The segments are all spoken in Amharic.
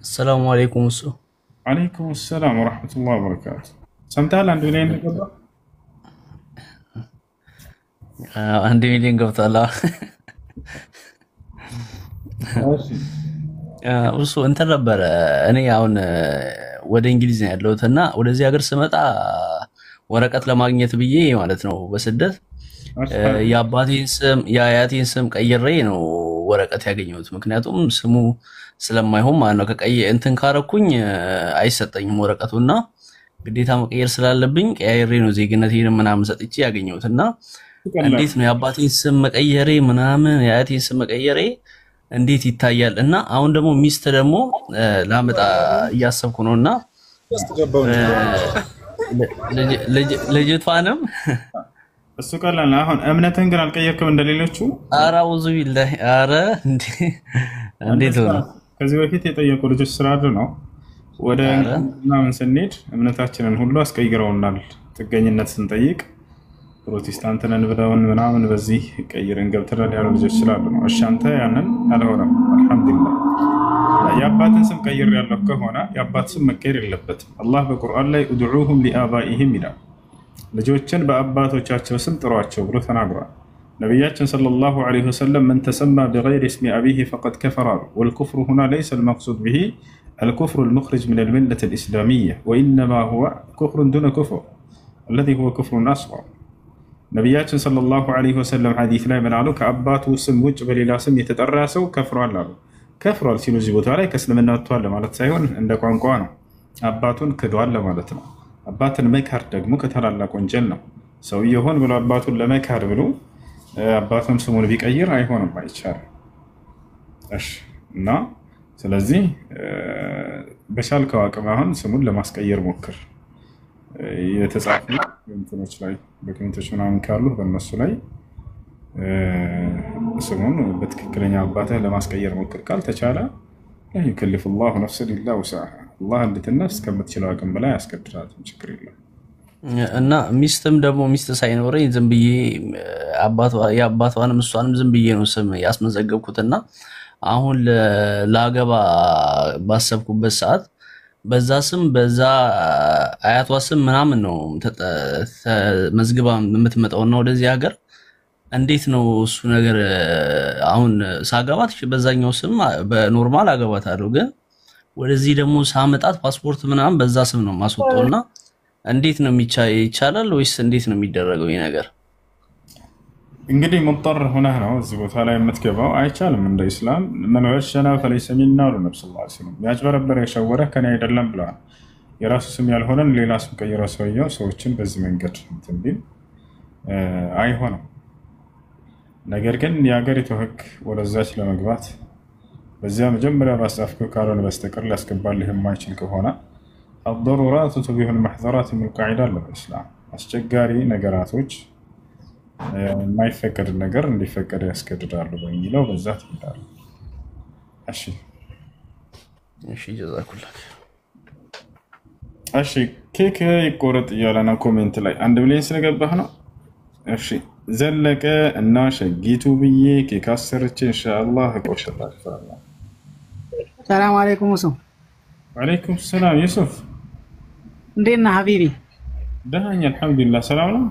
السلام عليكم السو عليكم السلام ورحمة الله وبركاته. سمتها عند وين قبل؟ عندي مليون قبطة لا ماشي. እሱ እንትን ነበረ እኔ አሁን ወደ እንግሊዝ ነው ያለሁት እና ወደዚህ ሀገር ስመጣ ወረቀት ለማግኘት ብዬ ማለት ነው በስደት مرحبا. የአባቴን ስም የአያቴን ስም ቀይሬ ነው ወረቀት ያገኘሁት። ምክንያቱም ስሙ ስለማይሆን ማለት ነው ከቀየ እንትን ካረኩኝ አይሰጠኝም ወረቀቱና ግዴታ መቀየር ስላለብኝ ቀያይሬ ነው ዜግነቴን ምናምን ሰጥቼ ያገኘሁትና እንዴት ነው የአባቴን ስም መቀየሬ ምናምን የአያቴን ስም መቀየሬ እንዴት ይታያል? እና አሁን ደግሞ ሚስት ደግሞ ላመጣ እያሰብኩ ነውና ልጅቷንም እሱ ቀላል አሁን እምነትን ግን አልቀየርክም እንደሌሎቹ። ኧረ አውዙ ቢላሂ ኧረ እንዴት ሆነ? ከዚህ በፊት የጠየቁ ልጆች ስላሉ ነው። ወደ ምናምን ስንሄድ እምነታችንን ሁሉ አስቀይረውናል። ጥገኝነት ስንጠይቅ ፕሮቴስታንት ነን ብለውን ምናምን በዚህ ቀይረን ገብተናል ያሉ ልጆች ስላሉ ነው። እሺ አንተ ያንን አልሆነም። አልሐምዱሊላህ የአባትን ስም ቀይር ያለው ከሆነ የአባት ስም መቀየር የለበትም። አላህ በቁርአን ላይ ኡድዑሁም ሊአባኢሂም ይላል። ልጆችን በአባቶቻቸው ስም ጥሯቸው ብሎ ተናግሯል። ነቢያችን ሰለላሁ ዐለይሂ ወሰለም መን ተሰማ ቢገይሪ እስሚ አቢሂ ፈቀድ ከፈረ ወልኩፍሩ ሁና ለይሰ አልመቅሱድ ቢሂ الكفر المخرج من الملة الإسلامية وإنما هو كفر دون كفر الذي هو كفر أصغر. ነቢያችን ሰለላሁ ዐለይሂ ወሰለም ሐዲስ ላይ ምን አሉ? ከአባቱ ስም ውጭ በሌላ ስም የተጠራ ሰው ከፍሯል አሉ። ከፍሯል ሲሉ እዚህ ቦታ ላይ ከእስልምና ወጥቷል ለማለት ሳይሆን እንደ ቋንቋ ነው። አባቱን ክዷል ለማለት ነው። አባትን መካድ ደግሞ ከታላላቅ ወንጀል ነው። ሰውዬው ሆን ብሎ አባቱን ለመካድ ብሎ አባቱን ስሙን ቢቀይር አይሆንም፣ አይቻልም። እሺ እና ስለዚህ በቻልከው አቅም አሁን ስሙን ለማስቀየር ሞክር። የተጻፉ እንትኖች ላይ ዶክመንቶች ምናምን ካሉ በእነሱ ላይ ስሙን በትክክለኛ አባትህ ለማስቀየር ሞክር። ካልተቻለ لا يكلف الله نفسا إلا وسعها الله እንድትነፍስ ከምትችለው አቅም በላይ አስገድዳትም ችግር የለም። እና ሚስትም ደግሞ ሚስት ሳይኖረኝ ዝም ብዬ የአባቷንም እሷንም ዝም ብዬ ነው ስም ያስመዘገብኩትና አሁን ለአገባ ባሰብኩበት ሰዓት በዛ ስም በዛ አያቷ ስም ምናምን ነው መዝግባ የምትመጣውና ወደዚህ ሀገር እንዴት ነው እሱ ነገር? አሁን ሳገባት በዛኛው ስም በኖርማል አገባታለሁ፣ ግን ወደዚህ ደግሞ ሳመጣት ፓስፖርት ምናምን በዛ ስም ነው ማስወጣውና እንዴት ነው ይቻላል ወይስ እንዴት ነው የሚደረገው ይሄ ነገር? እንግዲህ ሙጠር ሆነህ ነው እዚህ ቦታ ላይ የምትገባው። አይቻልም። እንደ ኢስላም መን ገሸና ፈለይሰ ሚና አሉ ነብዩ ሰለላሁ ዐለይሂ ወሰለም። ያጭበረበረ የሸወረ ከኔ አይደለም ብለዋል። የራሱ ስም ያልሆነን ሌላ ስም ቀይሮ ሰውየው ሰዎችን በዚህ መንገድ እንትን ቢል አይሆንም። ነገር ግን የሀገሪቱ ሕግ ወደዛች ለመግባት በዚያ መጀመሪያ ባስጻፍከው ካልሆነ በስተቀር ሊያስገባልህ የማይችል ከሆነ አضሩራቱ ቱቢሑ ልመሕዙራት የሚል ቃዒዳ አለ በኢስላም። አስቸጋሪ ነገራቶች የማይፈቀድ ነገር እንዲፈቀድ ያስገድዳሉ በሚለው በዛ ትሄዳለህ። እሺ እሺ ጀዛኩላህ። እሺ ኬክ ይቆረጥ እያለ ነው ኮሜንት ላይ 1 ሚሊዮን ስለገባህ ነው። እሺ ዘለቀ እና ሸጊቱ ብዬ ኬክ አሰርቼ ኢንሻአላህ እቆርጥላችኋለሁ። ሰላም አለይኩም ኡሱ። ወአለይኩም ሰላም ዩሱፍ፣ እንዴት ነህ ሀቢቢ? ደህና ነኝ አልሐምዱሊላህ። ሰላም ነው?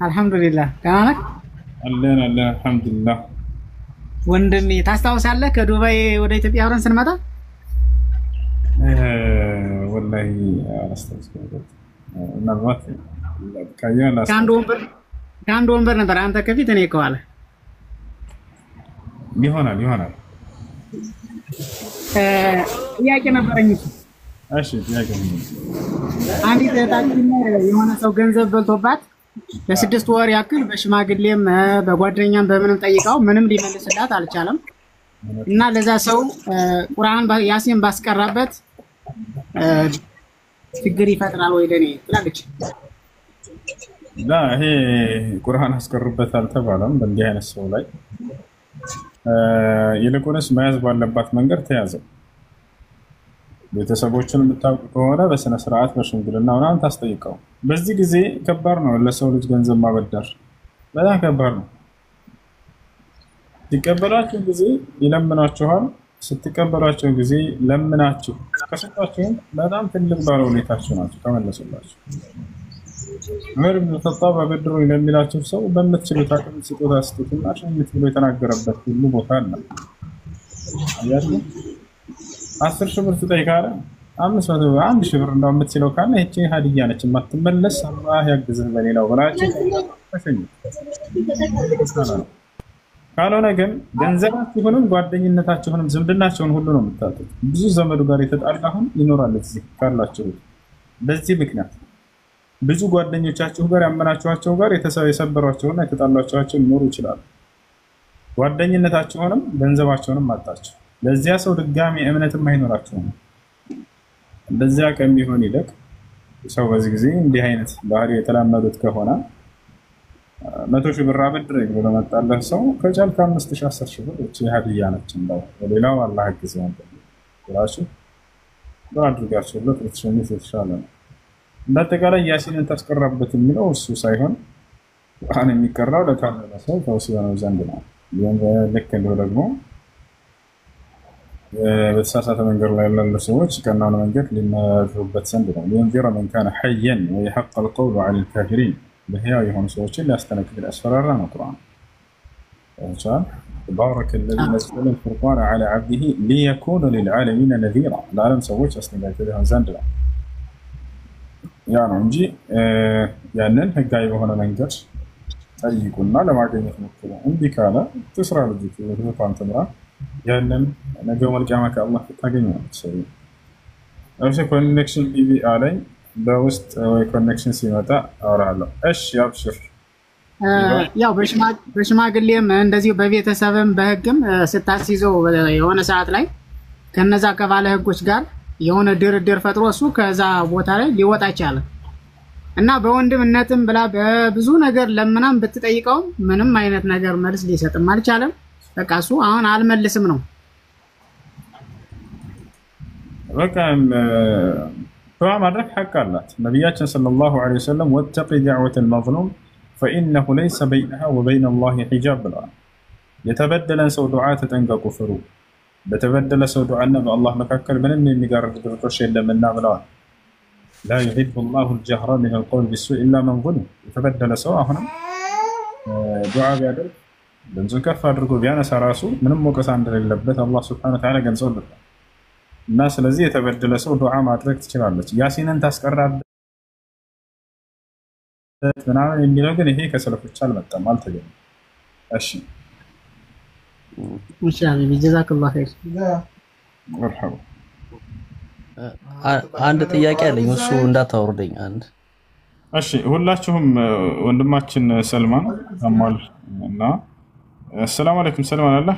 አልሐምዱሊላህ። ደህና ነህ? አለን አልሐምዱሊላህ። ወንድሜ ታስታውሳለህ ከዱባይ ወደ ኢትዮጵያ አብረን ስንመጣ? ወላሂ አላስታውስም። ምናልባት ከአንድ ወንበር ነበር፣ አንተ ከፊት እኔ ከኋላ ይሆናል። ጥያቄ ነበረኝ። እሺ ጥያቄ ነው። አንዲት እህታችን የሆነ ሰው ገንዘብ በልቶባት ለ6 ወር ያክል በሽማግሌም በጓደኛም በምንም ጠይቃው ምንም ሊመልስላት አልቻለም እና ለዛ ሰው ቁርአን ያሲን ባስቀራበት ችግር ይፈጥራል ወይ ለኔ ትላለች? ይሄ ቁርአን አስቀርበት አልተባለም በእንዲህ አይነት ሰው ላይ። ይልቁንስ መያዝ ባለባት መንገድ ተያዘው። ቤተሰቦችን የምታውቅ ከሆነ በስነ ስርዓት በሽምግልና ምናምን ታስጠይቀው። በዚህ ጊዜ ከባድ ነው ለሰው ልጅ ገንዘብ ማበደር፣ በጣም ከባድ ነው። ሲቀበላችሁ ጊዜ ይለምናችኋል፣ ስትቀበሏቸው ጊዜ ለምናችሁ ከሰጣችሁም በጣም ትልቅ ባለውለታችሁ ናቸው ተመለሱላችሁ። ዑመር ኢብኑ ኸጣብ አበድሩኝ ለሚላችሁ ሰው በምትችሉት አቅም ስጦታ ስጡትና ሸኝት ብሎ የተናገረበት ሁሉ ቦታ አለ። አያችሁ 10 ሺህ ብር ስጠይ ካለ 500 1 ሺህ ብር እንደው የምትችለው ካለ እቺ ሀዲያ ነች የማትመለስ አላህ ያግዝህ በሌላው ብላችሁ ተሸኙ። ካልሆነ ግን ገንዘባችሁንም ጓደኝነታችሁንም ዝምድናችሁን ሁሉ ነው የምታጡት። ብዙ ዘመዱ ጋር የተጣላሁን ይኖራል እዚህ ካላችሁ። በዚህ ምክንያት ብዙ ጓደኞቻችሁ ጋር ያመናችኋቸው ጋር የሰበሯቸውና የተጣላችኋቸው ሊኖሩ ይችላሉ። ጓደኝነታችሁንም ገንዘባችሁንም አጣችሁ። ለዚያ ሰው ድጋሚ እምነትም አይኖራችሁም። እንደዚያ ከሚሆን ይልቅ ሰው በዚህ ጊዜ እንዲህ አይነት ባህሪ የተላመዱት ከሆነ 100 ሺህ ብር አበድረኝ ብሎ መጣለህ ሰው ከቻልክ 5000 10000 ብር እቺ ሀዲያ ነች እንደው ሌላው አላህ ያግዘው ብላችሁ አድርጋችሁለት ልትሸኙት የተሻለ ነው። በአጠቃላይ ያሲንን ታስቀራበት የሚለው እሱ ሳይሆን ቁርአን የሚቀራው ለታመነ ሰው ተወሲበው ዘንድ ነው። ልክ እንደው ደግሞ በተሳሳተ መንገድ ላይ ያሉ ሰዎች ቀናውን መንገድ ሊመሩበት ዘንድ ነው። ينذر من كان حيا ويحق القول على الكافرين በህያው የሆኑ ሰዎችን ሊያስጠነቅቅ ያስፈራራ ነው ቁርአን። تبارك الذي نزل الفرقان على عبده ليكون للعالمين نذيرا ለዓለም ሰዎች አስጠንቃቂ ሊሆን ዘንድ ነው። ያ ነው እንጂ ያንን ህጋዊ በሆነ መንገድ ጠይቁና ለማግኘት ሞክሩ። እንዲህ ካለ ትስራ ልጅ ወይም ተምራ ያንን ነገው መልቂያማ ከአላህ ታገኛለች። እሺ ኮኔክሽን ቢቢ አለኝ በውስጥ ወይ ኮኔክሽን ሲመጣ አወራለሁ። እሺ አብሽር። ያው በሽማግሌም እንደዚህ በቤተሰብም በህግም ስታስይዘው የሆነ ሰዓት ላይ ከነዛ ከባለ ህጎች ጋር የሆነ ድርድር ፈጥሮ እሱ ከዛ ቦታ ላይ ሊወጣ ይችላል እና በወንድምነትም ብላ በብዙ ነገር ለምናም ብትጠይቀው ምንም አይነት ነገር መልስ ሊሰጥም አልቻለም። በቃ እሱ አሁን አልመልስም ነው። በቃ ዱዓ ማድረግ ሐቅ አላት ነብያችን ሰለላሁ ዐለይሂ ወሰለም ወተቂ ዳዕወተ المظلوم فانه ليس بينها وبين الله حجاب ብለዋል። የተበደለን ሰው ዱዓ ተጠንቀቁ ፍሩ። በተበደለ ሰው ዱዓና በአላህ መካከል ምንም የሚጋርድ ድርቆሽ የለምና ብለዋል። لا يحب الله الجهر من القول بالسوء الا من ظلم የተበደለ ሰው አሁንም ዱዓ ቢያደርግ ድምፁን ከፍ አድርጎ ቢያነሳ ራሱ ምንም ወቀሳ እንደሌለበት አላህ ሱብሓነሁ ወተዓላ ገልጾልናል። እና ስለዚህ የተበደለ ሰው ዱዓ ማድረግ ትችላለች። ያሲንን ታስቀራበት ምናምን የሚለው ግን ይሄ ከሰለፎች አልመጣም አልተገኘም። እሺ ኢንሻአላህ ቢጀዛከላህ ኸይር። ወርሐው አንድ ጥያቄ አለኝ እሱ እንዳታወርደኝ አንድ። እሺ ሁላችሁም ወንድማችን ሰልማን አማል እና السلام عليكم سلمان الله.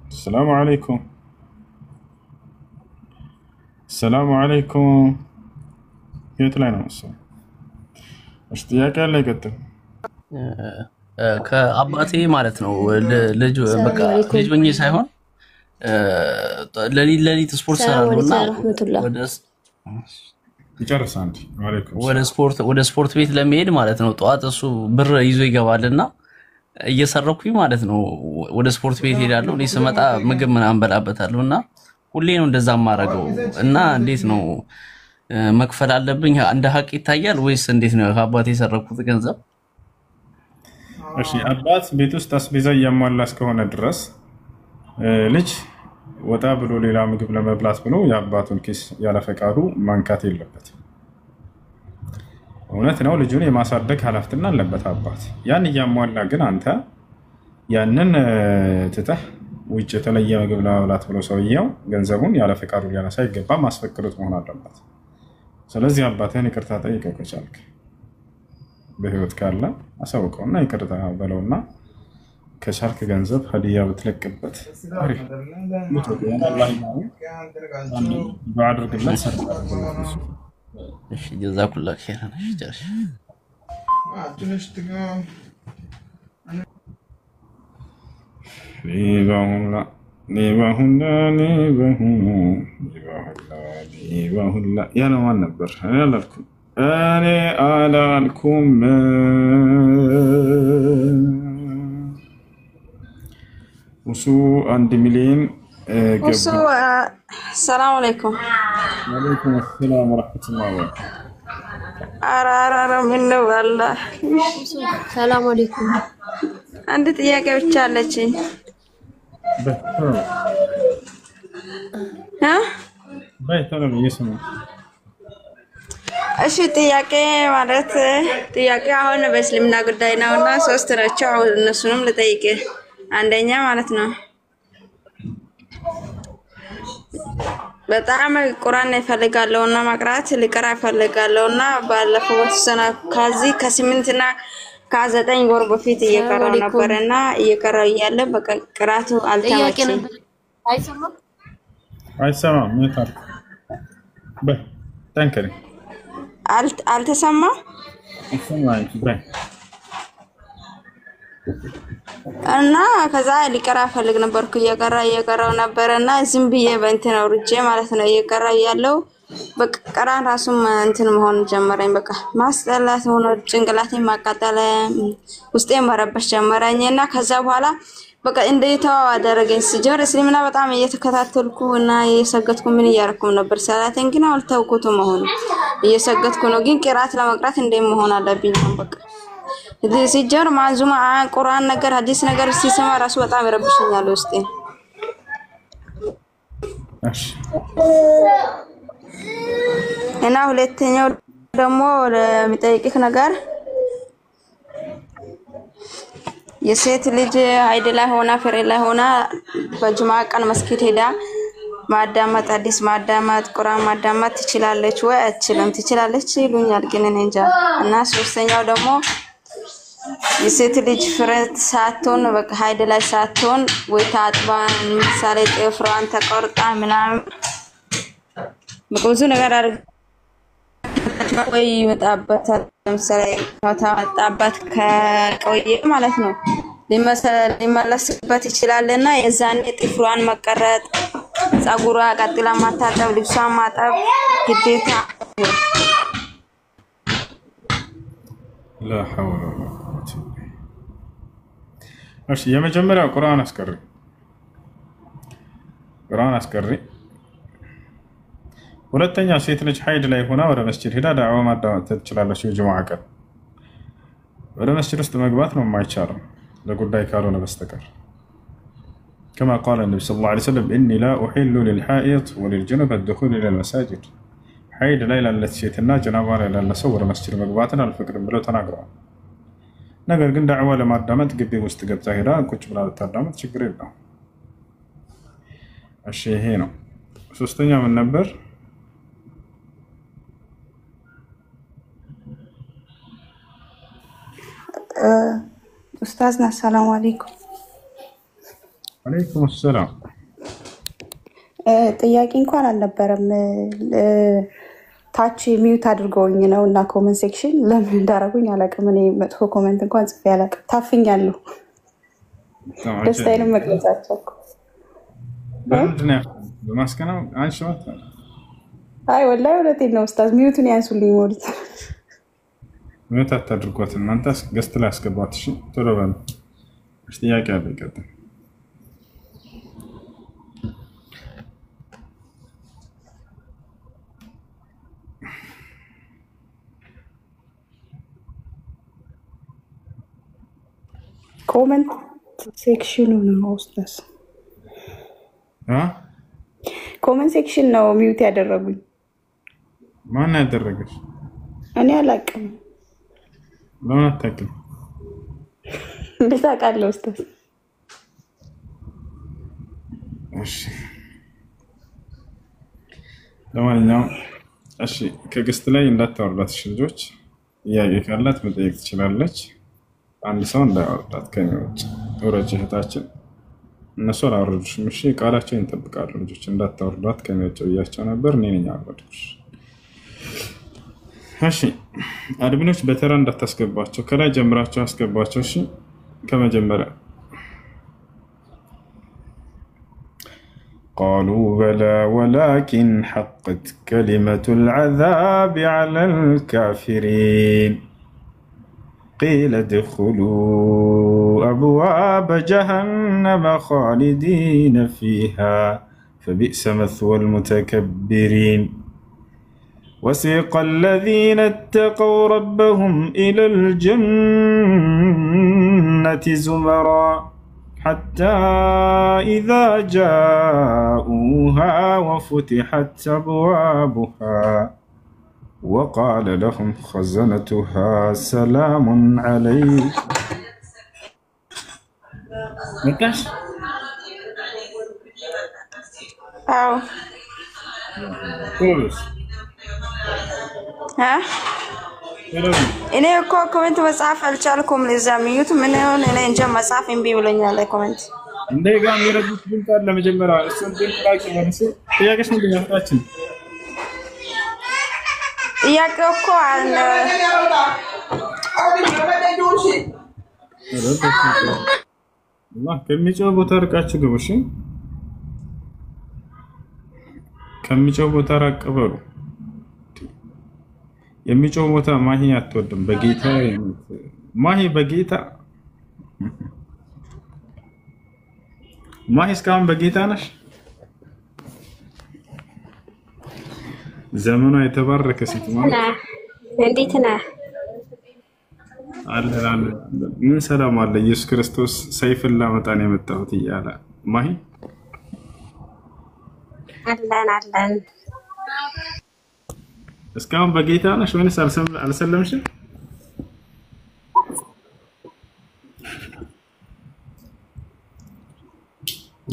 السلام عليكم. السلام عليكم. የት ላይ ነው? እሺ ጥያቄ አለ ይቀጥል። ከአባቴ ማለት ነው ልጅ በቃ ልጅ ሆኜ ሳይሆን ለሊት ስፖርት ሰራለሁና ወደ ስፖርት ቤት ለመሄድ ማለት ነው ጧት እሱ ብር ይዞ ይገባልና እየሰረኩኝ ማለት ነው ወደ ስፖርት ቤት ሄዳለሁ። እኔ ስመጣ ምግብ ምናምን በላበታለሁና ሁሌ ነው እንደዛ ማረገው እና እንዴት ነው መክፈል አለብኝ እንደ ሀቅ ይታያል ወይስ እንዴት ነው አባቴ የሰረኩት ገንዘብ? እሺ አባት ቤት ውስጥ አስቤዛ ያሟላ እስከሆነ ድረስ ልጅ ወጣ ብሎ ሌላ ምግብ ለመብላት ብሎ የአባቱን ኪስ ያለ ፈቃዱ ማንካት የለበትም። እውነት ነው ልጁን የማሳደግ ኃላፊነት አለበት አባት። ያን ያሟላ ግን አንተ ያንን ትተህ ውጭ የተለየ ምግብ ለመብላት ብሎ ሰውየው ገንዘቡን ያለ ፈቃዱ ሊያነሳ አይገባም፣ ማስፈቀዱት መሆን አለበት። ስለዚህ አባትህን ይቅርታ ጠይቀው ከቻልክ በህይወት ካለ አሳውቀውና ይቅርታ በለውና ከቻልክ ገንዘብ ሀዲያ ብትለቅበት አሪፍ ዱዓ አድርግለት። እሺ ጀዛኩላህ ኸይራን። ያለ ማን ነበር? እኔ አላልኩም እሱ 1 ሚሊዮን እሱ ሰላም አለይኩም ወአለይኩም ሰላም ወራህመቱላሂ ወበረካቱ አራራራ ምን ነው والله ሰላም አለይኩም አንድ ጥያቄ ብቻ አለችኝ በተለም ይስሙ እሺ ጥያቄ ማለት ጥያቄ አሁን በእስልምና ጉዳይ ነውና ሶስት ናቸው አሁን እነሱንም ልጠይቅ አንደኛ ማለት ነው በጣም ቁርአን ይፈልጋለውና ማቅራት ልቀራ ይፈልጋለውና ባለፈው ወሰና ከዚህ ከ8ና ከ9 ወር በፊት እየቀራው ነበርና እየቀራው ያለ በቃ ቅራቱ አልተመቸኝ አይሰማም ይታር በታንከሪ አልተሰማ ይሰማኝ እና ከዛ ሊቀራ ፈልግ ነበርኩ እየቀራው ነበርና ዝም ብዬ በእንትን አውርጄ ማለት ነው እየቀራው ያለው በቃ ቀራን ራሱም እንትን መሆን ጀመረኝ በቃ ማስጠላት ሆኖ ጭንቅላቴን ማቃጠል ውስጤ መረበሽ ጀመረኝና ከዛ በኋላ በቃ እንደይታው አደረገኝ ሲጀር እስልምና በጣም እየተከታተልኩና እየሰገድኩ ምን ያርኩም ነበር ሰላቴን ግን አልተውኩት መሆኑ እየሰገድኩ ነው ግን ቅራት ለመቅራት እንደም መሆን አለብኝ በቃ ሲጀር ማንዙማ ቁርአን ነገር ሐዲስ ነገር ሲሰማ ራሱ በጣም ይረብሽኛል ውስጤ እሺ እና ሁለተኛው ደግሞ ለሚጠይቅህ ነገር የሴት ልጅ አይድ ላይ ሆና ፍሬ ላይ ሆና በጁማ ቀን መስጊድ ሄዳ ማዳመጥ ሐዲስ ማዳመጥ ቁርአን ማዳመጥ ትችላለች ወይ አትችልም ትችላለች ይሉኛል ግን እኔ እንጃ እና ሶስተኛው ደግሞ የሴት ልጅ ፍረት ሳትሆን በቃ አይድ ላይ ሳትሆን ወይ ታጥባ ምሳሌ ጥፍሯን ተቆርጣ ምናምን ብዙ ነገር አድርጋ ወይ መጣበት ለምሳሌ ታጣባት ከቆየ ማለት ነው ሊመለስበት ይችላልና የዛኔ ጥፍሯን መቀረጥ ጸጉሯ ቀጥላ ማታጠብ ልብሷን ማጠብ ግዴታ لا حول ولا قوة እሺ የመጀመሪያው ቁርአን አስቀሪ ሁለተኛ ሴት ልጅ ሀይድ ላይ ሆና ወደ መስጂድ ሄዳ ዳዕዋ ማዳመጥ ትችላለች የጁሙዓ ቀን ወደ መስጂድ ውስጥ መግባት ነው የማይቻለው ለጉዳይ ካልሆነ በስተቀር كما قال النبي صلى الله عليه وسلم إني لا أحل للحائض وللجنب الدخول إلى المساجد ሀይድ ላይ ላለች ሴትና ጀናባ ላይ ላለ ሰው ወደ መስጂድ መግባትን አልፈቅድም ብለው ተናግረዋል ነገር ግን ዳዕዋ ለማዳመጥ ግቢ ውስጥ ገብታ ሄዳ ቁጭ ብላ ልታዳመጥ ችግር የለውም እሺ ይሄ ነው ሶስተኛ ምን ነበር ኡስታዝና ሰላም አለይኩም አለይኩም ሰላም ጥያቄ እንኳን አልነበረም ታች ሚውት አድርገውኝ ነው እና ኮሜንት ሴክሽን ለምን እንዳረጉኝ አላውቅም እኔ መጥፎ ኮሜንት እንኳን ጽፌ አላውቅም ታፍኛለሁ ደስታዬን መግለጻቸው በምንድነው በማስከናው አንሽዋት አይ ወላሂ ወለቴን ነው ኡስታዝ ሚውቱን ያንሱልኝ ሞልት ሚውት አታድርጓት እናንተስ ገስት ላይ አስገቧት እሺ ቶሎ በል ጥያቄ አለ ይቀጥል ኮሜንት ሴክሽኑ ነው ኡስታዝ ኮሜንት ሴክሽን ነው ሚውት ያደረጉኝ ማን ያደረገሽ እኔ አላውቅም ለምን አታውቂም እንዴት አውቃለሁ ኡስታዝ እሺ ለማንኛውም እሺ ከግስት ላይ እንዳታወርዳት ልጆች ጥያቄ ካላት መጠየቅ ትችላለች አንድ ሰው እንዳያወርዳት ከሚወጭ ወረጅ እህታችን እነሱ አላወረዱሽም እሺ ቃላቸውን ይጠብቃሉ ልጆች እንዳታወርዷት ከሚወጭ ብያቸው ነበር እኔ ነኝ ያወረድኩሽ እሺ አድሚኖች በተራ እንዳታስገባቸው ከላይ ጀምራቸው አስገባቸው እሺ ከመጀመሪያ قالوا بلى ولكن حقت كلمة العذاب على الكافرين قيل ادخلوا أبواب جهنم خالدين فيها فبئس مثوى المتكبرين وسيق الذين اتقوا ربهم إلى الجنة زمرا حتى إذا جاءوها وفتحت أبوابها وقال لهم خزنتها سلام عليكم. مكاش أو كويس ها እኔ እኮ ኮሜንት መጻፍ አልቻልኩም ለዛምዩት ምን ሆነ እኔ እንጃ መጻፍ እምቢ ብሎኛል ኮሜንት እንደጋ የሚረዱት ድምጽ አለ መጀመሪያ እሱን ድምጽ ላኪ መልስ ጥያቄሽ ምንድን ነው ታችን ጥያቄው እኮ አለ والله ከሚጮህ ቦታ ርቃችሁ ግቡ እሺ ከሚጮህ ቦታ ራቅ በሉ የሚጮህ ቦታ ማሂ አትወድም በጌታ ማሂ በጌታ ማሂ እስካሁን በጌታ ነሽ ዘመኗ የተባረከ ሴት ማለት እንዴት ነህ አለ ምን ሰላም አለ ኢየሱስ ክርስቶስ ሰይፍን ላመጣ ነው የመጣሁት እያለ ማሂ አለን እስካሁን በጌታ ነሽ ወይስ አልሰለምሽም?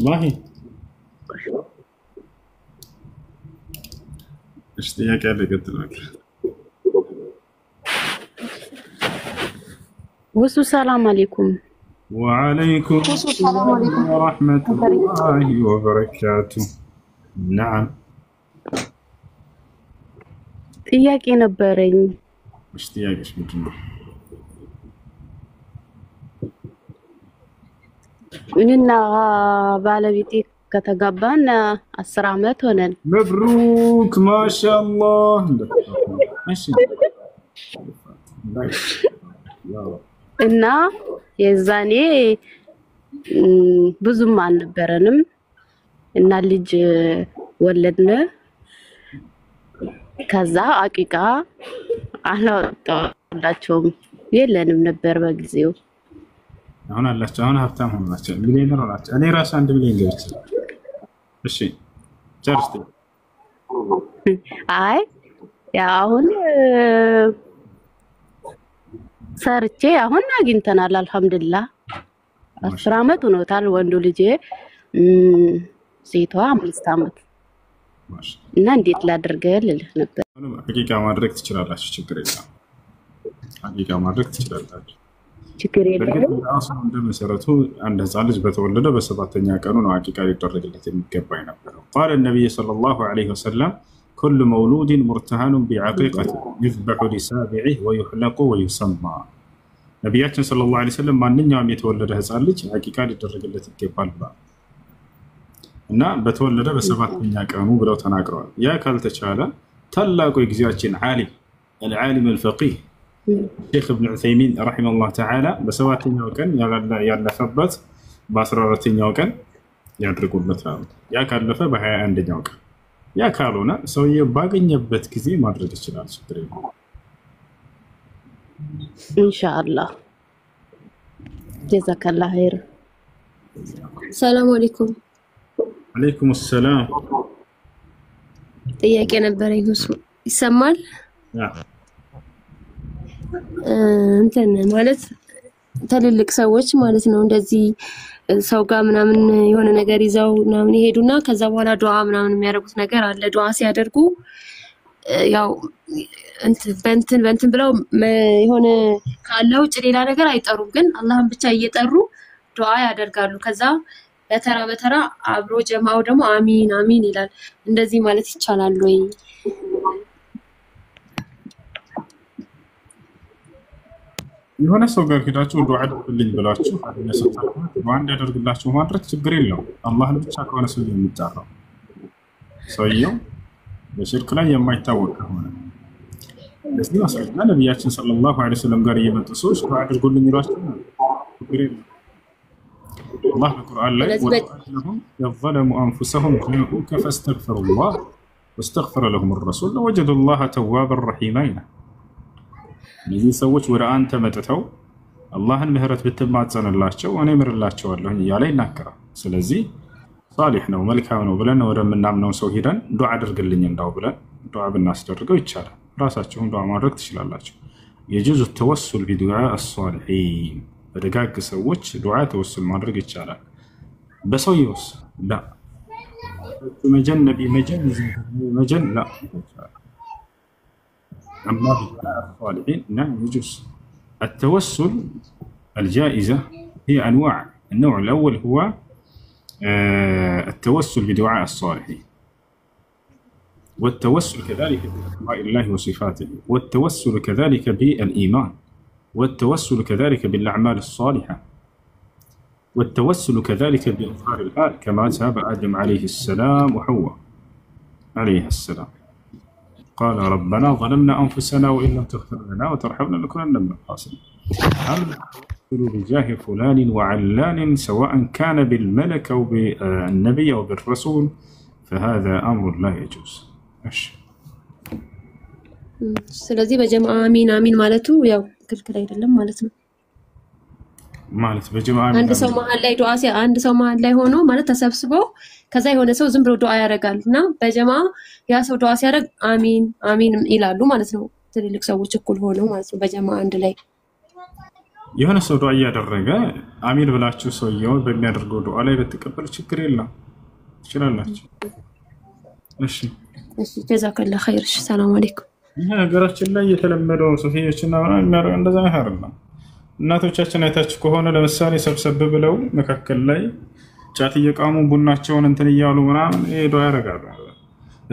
ማሂ እሺ ጥያቄ አለ ቀጥላክ ወሱ ሰላም አለይኩም ወአለይኩም ሰላም ወራህመቱላሂ ወበረካቱ نعم ጥያቄ ነበረኝ እሺ ጥያቄሽ ምንድነው እኔና ባለቤቴ ከተጋባን 10 አመት ሆነን መብሩክ ማሻአላህ እሺ እና የዛኔ ብዙም አልነበረንም እና ልጅ ወለድነ ከዛ አቂቃ አላወጣላቸውም የለንም ነበር በጊዜው አሁን አላችሁ አሁን ሀብታም ሆናችሁ ሚሊዮነር ሆናችሁ እኔ ራስ 1 ሚሊዮን ገብቼ እሺ ጨርስ አይ ያ አሁን ሰርቼ አሁን አግኝተናል አልহামዱሊላህ 10 አመት ሆኖታል ወንዱ ልጄ ሴቷ 5 አመት እና እንዴት ላድርገል ነበር ሐቂቃ ማድረግ ትችላላችሁ ችግር የለም ሐቂቃ ማድረግ ትችላላችሁ ችግር የለም አሁን እንደመሰረቱ አንድ ህፃን ልጅ በተወለደ በሰባተኛ ቀኑ ነው ሐቂቃ ሊደረግለት የሚገባ የነበረው قال النبي صلى الله عليه وسلم كل مولود مرتهن بعقيقة يذبح لسابعه ويحلق ويسمى ነብያችን ሰለላሁ ዐለይሂ ወሰለም ማንኛውም የተወለደ ህፃን ልጅ ሐቂቃ ሊደረግለት ይገባል እና በተወለደ በሰባተኛ ቀኑ ብለው ተናግረዋል ያ ካልተቻለ ታላቁ የጊዜያችን ዓሊም العالم الفقيه الشيخ ابن عثيمين رحمه الله تعالى በሰባተኛው ቀን ያለፈበት በ14ኛው ቀን ያድርጉለታል ያ ካለፈ በ21ኛው ቀን ያ ካልሆነ ሰውየው ባገኘበት ጊዜ ማድረግ ይችላል ችግር የለም ኢንሻአላህ ጀዛከላህ ኸይር ሰላም አለይኩም አለይኩም ሰላም ጥያቄ ነበረኝ ሁሱ ይሰማል እንትን ማለት ትልልቅ ሰዎች ማለት ነው እንደዚህ ሰው ጋር ምናምን የሆነ ነገር ይዘው ምናምን ይሄዱና ከዛ በኋላ ዱዓ ምናምን የሚያደርጉት ነገር አለ ዱዓ ሲያደርጉ ያው በእንትን ብለው የሆነ ካለው ውጭ ሌላ ነገር አይጠሩም ግን አላህን ብቻ እየጠሩ ዱዓ ያደርጋሉ ከዛ በተራ አብሮ ጀማው ደግሞ አሚን አሚን ይላል እንደዚህ ማለት ይቻላል ወይ የሆነ ሰው ጋር ሄዳችሁ ዱዓ አድርጉልኝ ብላችሁ አደረሰታችሁ ዱዓ እንዲያደርግላችሁ ማድረግ ችግር የለውም አላህን ብቻ ከሆነ ሰው የሚጠራው ሰውየው በሽርክ ላይ የማይታወቅ ከሆነ ለዚህ ማስረጃ ነብያችን ሰለላሁ ዐለይሂ ወሰለም ጋር እየመጡ ሰዎች ዱዓ አድርጉልኝ ይሏቸው الله بالقرآن لا وأنهم يظلموا أنفسهم جاءوك فاستغفروا الله واستغفر لهم الرسول وجدوا الله توابا رحيما نجي سوت ورا أنت متتو الله المهرة بتمات سنة الله شو وأنا مر الله شو الله يالي نكرة سلزي صالحنا وملكنا وبلنا ورا من نعمنا وسوهيرا دعاء درج اللي ينداو بلا دعاء بالناس درجوا يتشارع راساتهم دعاء ما ركتش الله شو يجوز التوسل بدعاء الصالحين بدقاق سوتش دعاء توسل ما رجع يتشارع بس هو يوصل لا مجن مجن لا أما بدعاء الصالحين نعم يجوز التوسل الجائزة هي أنواع النوع الأول هو التوسل بدعاء الصالحين والتوسل كذلك بأسماء الله وصفاته والتوسل كذلك بالإيمان والتوسل كذلك بالأعمال الصالحة والتوسل كذلك بإظهار الآل كما تاب آدم عليه السلام وحواء عليه السلام قال ربنا ظلمنا أنفسنا وإن لم تغفر لنا وترحمنا لنكونن من الخاسرين بجاه فلان وعلان سواء كان بالملك أو بالنبي أو بالرسول فهذا أمر لا يجوز. ስለዚህ በጀማዓ አሚን አሚን ማለቱ ያው ክልክል አይደለም ማለት ነው። ማለት በጀማዓ አሚን አንድ ሰው መሃል ላይ ዱዓ አንድ ሰው መሃል ላይ ሆኖ ማለት ተሰብስበው ከዛ የሆነ ሰው ዝም ብሎ ዱዓ ያደርጋልና በጀማዓ ያ ሰው ዱዓ ሲያደርግ አሚን አሚን ይላሉ ማለት ነው። ትልልቅ ሰዎች እኩል ሆነው ማለት ነው በጀማዓ አንድ ላይ የሆነ ሰው ዱዓ ያደረገ አሚን ብላችሁ ሰውየው በሚያደርገው ዱዓ ላይ በተቀበል ችግር የለም ትችላላችሁ። እሺ ጀዛከላህ ኸይር። ሰላም አለይኩም። ይሄ ነገራችን ላይ የተለመደው ሱፊዮችና ምናምን እንደዛ አይደለም። እናቶቻችን አይታችሁ ከሆነ ለምሳሌ ሰብሰብ ብለው መካከል ላይ ጫት እየቃሙ ቡናቸውን እንትን እያሉ ምናምን ዱዓ ያደርጋሉ።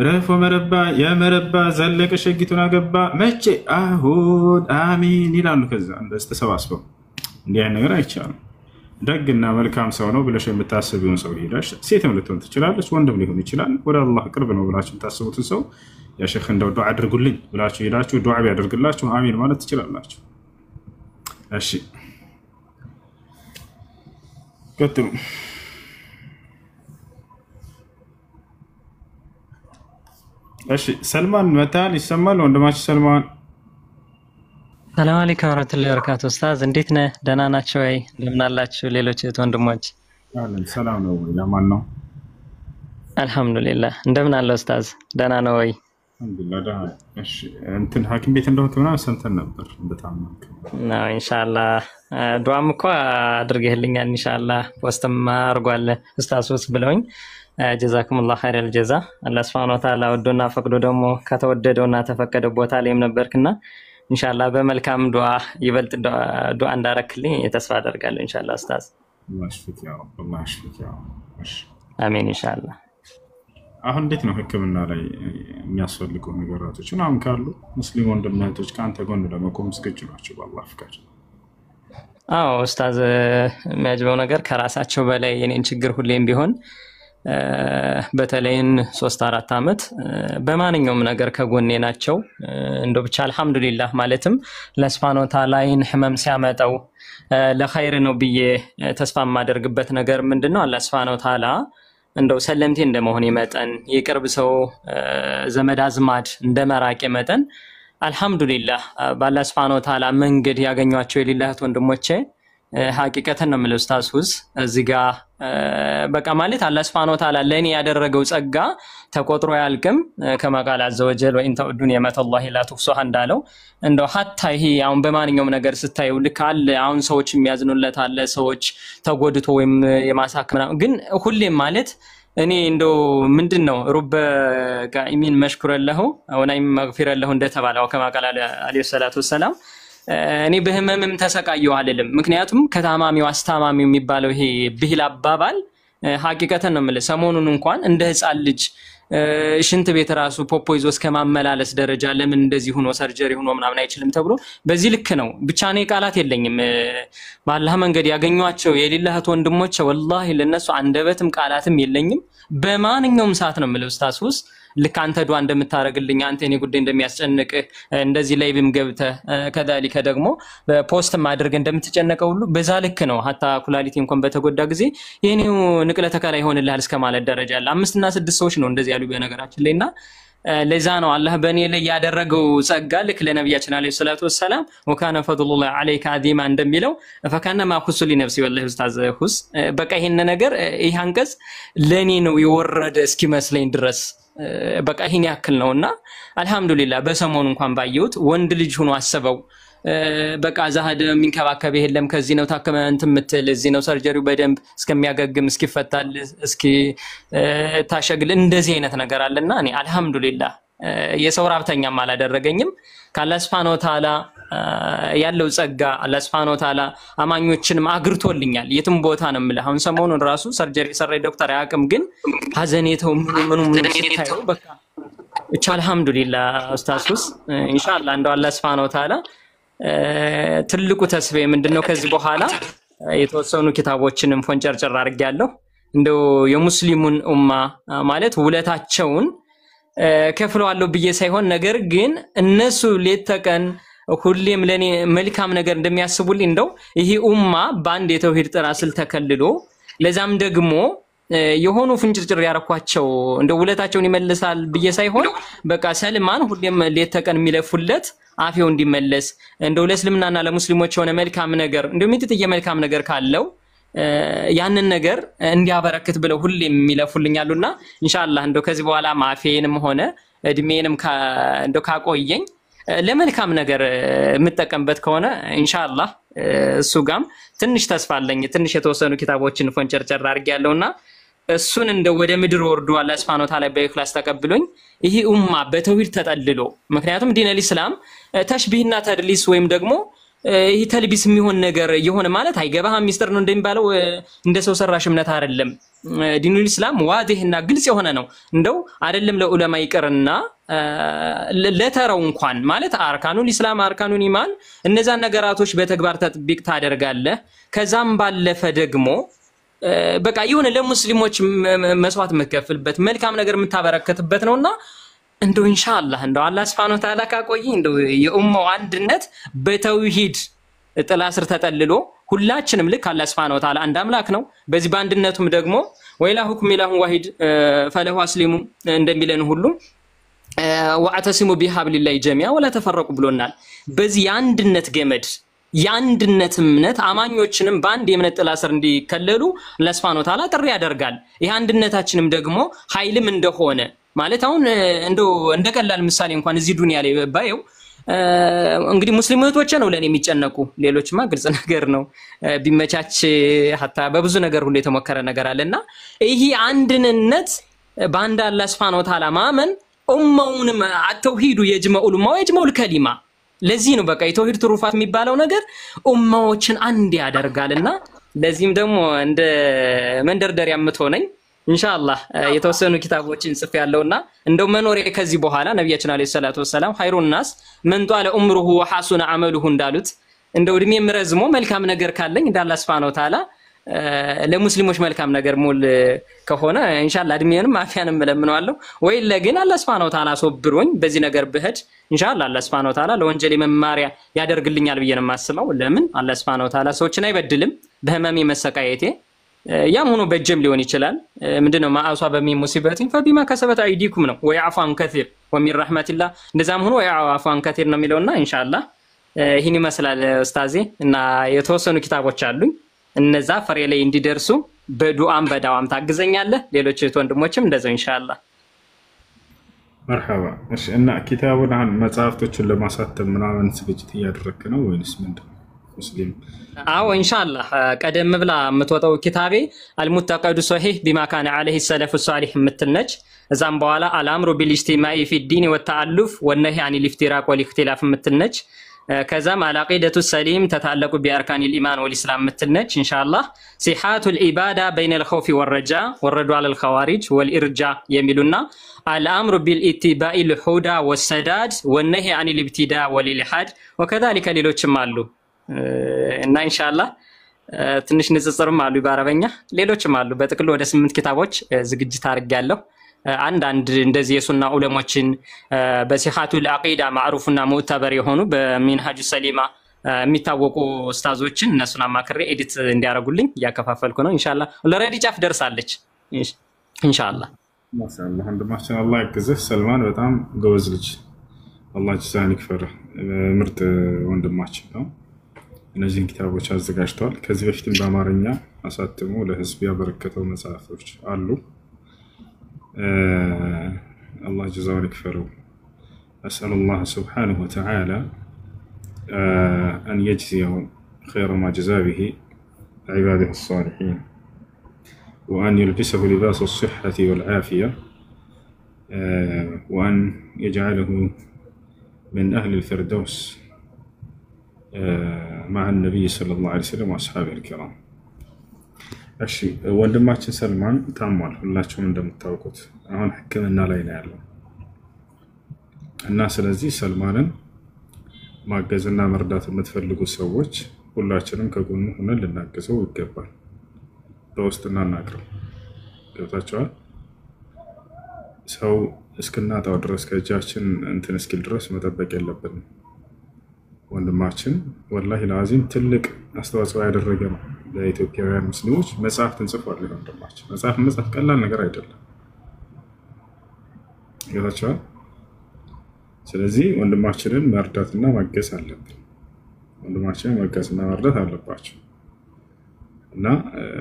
ረፎ መረባ የመረባ ዘለቀ ሸጊቱን አገባ መቼ አሁን አሚን ይላሉ። ከዛ እንደዚህ ተሰባስበው እንዲህ አይነት ነገር አይቻልም። ደግና መልካም ሰው ነው ብለሽ የምታስቢውን ሰው ሄዳሽ ሴትም ልትሆን ትችላለች ወንድም ሊሆን ይችላል ወደ አላህ ቅርብ ነው ብላችሁ የምታስቡትን ሰው ያ ሼክ እንደው ዱዓ አድርጉልኝ ብላችሁ ሄዳችሁ ዱዓ ቢያደርግላችሁ አሚን ማለት ትችላላችሁ። እሺ ቀጥሉ። እሺ ሰልማን መታል ይሰማል ወንድማችን ሰልማን። ሰላም አለይኩም ወራህመቱላሂ ወበረካቱ። ኡስታዝ እንዴት ነህ? ደህና ናችሁ ወይ? እንደምን አላችሁ ሌሎች ወንድሞች? አለን ሰላም ነው ወይ? ለማን ነው? አልহামዱሊላህ። እንደምን አለ ኡስታዝ? ደህና ነው ወይ? አልহামዱሊላህ ደህና። እሺ እንትን ሐኪም ቤት እንደሆነ ምናምን ሰምተን ነበር በጣም ነው። ኢንሻአላህ ዱዓም እኮ አድርገህልኛል። ኢንሻአላህ ፖስትም አድርጓል ኡስታዝ ብለውኝ ጀዛኩሙላህ ኸይረል ጀዛ። አላህ ሱብሓነሁ ወተዓላ ወዶና ፈቅዶ ደግሞ ከተወደደውና ተፈቀደው ቦታ ላይም ነበርክና ኢንሻአላህ በመልካም ዱዓ ይበልጥ ዱዓ እንዳረክልኝ ተስፋ አደርጋለሁ ኢንሻአላህ ኡስታዝ። አላህ ይሽፍክ ያ ረብ አላህ ይሽፍክ ያ ረብ። አሜን ኢንሻአላህ። አሁን እንዴት ነው ህክምና ላይ የሚያስፈልጉ ነገራቶች ምናምን ካሉ ሙስሊም ወንድም እህቶች ከአንተ ጎን ለመቆም ዝግጁ ናቸው በአላህ ፍቃድ? አዎ ኡስታዝ የሚያጅበው ነገር ከራሳቸው በላይ የኔን ችግር ሁሌም ቢሆን በተለይን 3-4 አመት በማንኛውም ነገር ከጎኔ ናቸው። እንደው ብቻ አልহামዱሊላህ ማለትም ለስፋኖ ታላይን ህመም ሲያመጣው ለኸይር ነው ብዬ ተስፋ ማደርግበት ነገር ምንድነው አላህ ስፋኖ ታላ እንደው ሰለምቴ እንደመሆን መጠን የቅርብ ሰው ዘመድ አዝማድ እንደመራቄ መጠን አልহামዱሊላህ በአላህ ስፋኖ ታላ መንገድ ያገኟቸው የሌላህት ወንድሞቼ ሐቂቀተን ነው ማለት ኡስታዝ ሁዝ እዚህ ጋር በቃ ማለት አላህ Subhanahu Wa Ta'ala ለኔ ያደረገው ጸጋ ተቆጥሮ ያልቅም ከመቃል አዘወጀል ወኢን ተዑዱ ኒዕመተላሂ ላ ትሕሱሃ እንዳለው እንደው ሐታ ይሄ አሁን በማንኛውም ነገር ስታዩ ልክ አለ አሁን ሰዎች የሚያዝኑለት አለ ሰዎች ተጎድቶ ወይም የማሳከም ግን ሁሌም ማለት እኔ እንደው ምንድነው ሩበ ቃኢሚን መሽኩረለሁ ወናይም መግፊረለሁ እንደተባለው ከመቃል አለይሂ ሰላቱ ወሰላም እኔ በህመምም ተሰቃየው አይደለም ምክንያቱም ከታማሚው አስታማሚው የሚባለው ይሄ ብሂል አባባል ሐቂቀተን ነው ማለት ሰሞኑን እንኳን እንደ ህፃን ልጅ ሽንት ቤት ራሱ ፖፖ ይዞ እስከማመላለስ ደረጃ ለምን እንደዚህ ሆኖ ሰርጀሪ ሆኖ ምናምን አይችልም ተብሎ በዚህ ልክ ነው ብቻ እኔ ቃላት የለኝም በአላህ መንገድ ያገኟቸው የሌላህት ወንድሞች ወላሂ ለነሱ አንደበትም ቃላትም የለኝም በማንኛውም ሰዓት ነው ማለት ኡስታዝ ልክ አንተ ዱዓ እንደምታረግልኝ አንተ የኔ ጉዳይ እንደሚያስጨንቅ እንደዚህ ላይቭም ገብተህ ከዳሊከ ደግሞ በፖስት ማድረግ እንደምትጨነቀው ሁሉ በዛ ልክ ነው ሀታ ኩላሊቲ እንኳን በተጎዳ ጊዜ የኔው ንቅለ ተከላ ይሆንልሃል እስከማለት ደረጃ አለ 5 እና 6 ሰዎች ነው እንደዚህ ያሉ በነገራችን ላይና ለዛ ነው አላህ በእኔ ላይ ያደረገው ጸጋ ልክ ለነብያችን አለይሂ ሰላቱ ወሰለም ወካነ ፈድሉላህ አለይከ አዚማ እንደሚለው ፈካነማ ኹሱ ሊነፍሲ ወላሂ ኡስታዝ ሁስ በቃ ይሄን ነገር ይሄ አንቀጽ ለኔ ነው የወረደ እስኪመስለኝ ድረስ በቃ ይሄን ያክል ነውና አልহামዱሊላህ በሰሞኑ እንኳን ባየሁት ወንድ ልጅ ሆኖ አሰበው በቃ ዛሃደ ሚንከባከብ ይሄለም ከዚህ ነው ታከመ እንትን ምትል እዚህ ነው ሰርጀሪው በደንብ እስከሚያገግም እስኪፈታል እስኪ ታሸግል እንደዚህ አይነት ነገር አለና እኔ አልহামዱሊላህ የሰው ራብተኛም አላደረገኝም ከአላህ Subhanahu Wa Ta'ala ያለው ጸጋ አላህ Subhanahu Wa Ta'ala አማኞችንም አግርቶልኛል የትም ቦታ ነው የምልህ አሁን ሰሞኑን ራሱ ሰርጀሪ ሰራይ ዶክተር ያቅም ግን ሀዘኔተው ምኑ ሲታየው በቃ እቻ አልহামዱሊላህ ኡስታዝ ኢንሻአላህ እንደው አላህ Subhanahu Wa Ta'ala ትልቁ ተስፋዬ ምንድነው ከዚህ በኋላ የተወሰኑ ኪታቦችንም ፎንጨርጨር አድርጌያለሁ እንደው የሙስሊሙን ኡማ ማለት ውለታቸውን ከፍለዋለሁ ብዬ ሳይሆን ነገር ግን እነሱ ሌተቀን ሁሌም ለኔ መልካም ነገር እንደሚያስቡልኝ እንደው ይሄ ኡማ ባንድ የተውሂድ ጥራ ስል ተከልሎ ለዛም ደግሞ የሆኑ ፍንጭርጭር ያረኳቸው እንደው ውለታቸውን ይመልሳል ብዬ ሳይሆን በቃ ሰልማን ሁሌም ሌተቀን የሚለፉለት አፊው እንዲመለስ እንደው ለእስልምናና ለሙስሊሞች የሆነ መልካም ነገር እንደው ምትጥየ መልካም ነገር ካለው ያንን ነገር እንዲያበረክት ብለው ሁሌም የሚለፉልኛሉና ኢንሻአላህ እንደው ከዚህ በኋላ ማፊዬንም ሆነ እድሜንም እንደው ካቆየኝ ለመልካም ነገር የምጠቀምበት ከሆነ ኢንሻአላህ እሱ ጋም ትንሽ ተስፋ አለኝ ትንሽ የተወሰኑ ኪታቦችን ፎንጨርጨር አድርጌያለሁና እሱን እንደው ወደ ምድር ወርዶ አላህ Subhanahu Wa Ta'ala በእክላስ ተቀብሎኝ ይሄ ኡማ በተውሂድ ተጠልሎ ምክንያቱም ዲን አልኢስላም ተሽቢህና ተድሊስ ወይም ደግሞ ይሄ ተልቢስ የሚሆን ነገር የሆነ ማለት አይገባህም ሚስጥር ነው እንደሚባለው እንደ ሰው ሰራሽ እምነት አይደለም ዲኑ አልኢስላም ዋዲህና ግልጽ የሆነ ነው እንደው አይደለም ለዑለማ ይቀርና ለተራው እንኳን ማለት አርካኑል ኢስላም አርካኑል ኢማን እነዛ ነገራቶች በተግባር ተጥቢቅ ታደርጋለህ ከዛም ባለፈ ደግሞ በቃ ይሁን ለሙስሊሞች መስዋዕት መከፈልበት መልካም ነገር የምታበረከትበት ነውና እንደው ኢንሻአላህ እንደው አላህ Subhanahu Wa Ta'ala ካቆይ እንደው የኡማው አንድነት በተውሂድ ጥላ ስር ተጠልሎ ሁላችንም ልክ አላህ Subhanahu Wa Ta'ala አንድ አምላክ ነው በዚህ ባንድነቱም ደግሞ ወኢላሁኩም ኢላሁን ዋሂድ ፈለሁ አስሊሙ እንደሚለን ሁሉ ወአተሲሙ ቢሐብሊላሂ ጀሚዓ ወላ ተፈረቁ ብሎናል በዚህ አንድነት ገመድ ያንድነት እምነት አማኞችንም ባንድ የእምነት ጥላ ስር እንዲከለሉ አላህ Subhanahu Wa Ta'ala ጥሪ ያደርጋል ይሄ አንድነታችንም ደግሞ ኃይልም እንደሆነ ማለት አሁን እንደው እንደቀላል ምሳሌ እንኳን እዚህ ዱንያ ላይ ባየው እንግዲህ ሙስሊሞች ነው ለኔ የሚጨነቁ ሌሎችማ ግልጽ ነገር ነው ቢመቻች hatta በብዙ ነገር ሁሉ የተሞከረ ነገር አለና ይሄ አንድነት ባንድ አላህ Subhanahu Wa Ta'ala ማመን ኡማውንም አተውሂዱ የጅማኡል ኡማው የጅማኡል ከሊማ ለዚህ ነው በቃ የተውሂድ ትሩፋት የሚባለው ነገር ኡማዎችን አንድ ያደርጋልና ለዚህም ደግሞ እንደ መንደርደሪያ የምትሆነኝ ኢንሻአላህ የተወሰኑ ኪታቦችን ጽፍ ያለውና እንደው መኖሬ ከዚህ በኋላ ነብያችን አለይሂ ሰላቱ ወሰለም ኸይሩን ናስ መን ጧለ ዑምሩሁ ወሐሱነ አመሉሁ እንዳሉት እንደው እድሜ ምረዝሞ መልካም ነገር ካለኝ እንደ አላህ Subhanahu Wa Ta'ala ለሙስሊሞች መልካም ነገር ሙል ከሆነ ኢንሻአላህ እድሜንም አፊያንም ለምነዋለሁ ወይ ለግን አላህ Subhanahu Wa Ta'ala ሶብሮኝ በዚህ ነገር በህድ ኢንሻአላህ አላህ Subhanahu Wa Ta'ala ለወንጀሌ መማሪያ ያደርግልኛል ብዬ ነው የማስበው ለምን አላህ Subhanahu Wa Ta'ala ሰዎችን አይበድልም በህመም መሰቃየቴ ያም ሆኖ በጀም ሊሆን ይችላል ምንድነው ማአሷ በሚሙሲበቲን ፈቢማ ከሰበት አይዲኩም ነው ወይ አፋን ከثير ወሚን ረህመቲላህ እንደዛም ሆኖ ወይ አፋን ከثير ነው የሚለውና ኢንሻአላህ ይሄን ይመስላል ኡስታዜ እና የተወሰኑ ኪታቦች አሉኝ እነዛ ፍሬ ላይ እንዲደርሱ በዱዓም በዳዋም ታግዘኛለህ ሌሎች ወንድሞችም እንደዛው ኢንሻአላህ مرحبا እሺ እና ኪታቡን አሁን መጽሐፍቶችን ለማሳተም ምናምን ዝግጅት እያደረክ ነው ወይስ ምንድነው ሙስሊም አዎ ኢንሻአላህ ቀደም ብላ የምትወጣው ኪታቤ አልሙተቀዱ ሶሂህ ቢማ ካነ አለይሂ ሰለፉ ሷሊህ የምትነች እዛም በኋላ አልአምሩ ቢልኢጅቲማኢ ፊ ዲን ወተአሉፍ ወነሂ አን ኢፍቲራቅ ወልኢክቲላፍ የምትነች ከዛም አልዓቂደቱ ሰሊም ተታለቁ ቢአርካኒል ኢማን ወልኢስላም የምትነች ኢንሻአላህ ሲሐቱል ኢባዳ በይነል ኸውፊ ወረጃ ወረዱ አለል ኸዋሪጅ ወልኢርጃ የሚሉና الأمر بالاتباع الهدى والسداد والنهي عن الابتداع والإلحاد وكذلك ሌሎችም አሉ እና ኢንሻአላህ ትንሽ ንጽጽርም አሉ በአረበኛ ሌሎችም አሉ በጥቅሉ ወደ 8 ኪታቦች ዝግጅት አድርጌያለሁ አንዳንድ እንደዚህ የሱና ዑለሞችን በሲሐቱል አቂዳ ማዕሩፍና ሙዕተበር የሆኑ በሚንሃጁ ሰሊማ የሚታወቁ ኡስታዞችን እነሱን አማክሬ ኤዲት እንዲያረጉልኝ ያከፋፈልኩ ነው። ኢንሻአላህ ኦልሬዲ ጫፍ ደርሳለች። ኢንሻአላህ ማሻአላህ ወንድማችን አላህ ያግዝህ። ሰልማን በጣም ጎበዝ ልጅ፣ አላህ ጅዛህን ይክፈልህ። ምርጥ ወንድማችን ነው። እነዚህን ኪታቦች አዘጋጅተዋል። ከዚህ በፊትም በአማርኛ አሳትሞ ለህዝብ ያበረከተው መጽሐፎች አሉ። الله جزاه يكفره. أسأل الله سبحانه وتعالى أن يجزيه خير ما جزى به عباده الصالحين، وأن يلبسه لباس الصحة والعافية، وأن يجعله من أهل الفردوس مع النبي صلى الله عليه وسلم وأصحابه الكرام. እሺ ወንድማችን ሰልማን ታሟል። ሁላችሁም እንደምታውቁት አሁን ሕክምና ላይ ነው ያለው እና ስለዚህ ሰልማንን ማገዝና መርዳት የምትፈልጉ ሰዎች ሁላችንም ከጎኑ ሆነን ልናገዘው ይገባል። በውስጥና እናቅርብ። ገብታችኋል? ሰው እስክናጣው ድረስ ከእጃችን እንትን እስኪል ድረስ መጠበቅ የለብንም። ወንድማችን ወላሂ ለአዚም ትልቅ አስተዋጽኦ ያደረገ ነው ለኢትዮጵያውያን ሙስሊሞች። መጽሐፍትን ጽፏል። ወንድማችን መጽሐፍ መጻፍ ቀላል ነገር አይደለም። ገብታችኋል? ስለዚህ ወንድማችንን መርዳትና ማገዝ አለብን። ወንድማችንን ማገዝና መርዳት አለባችሁ እና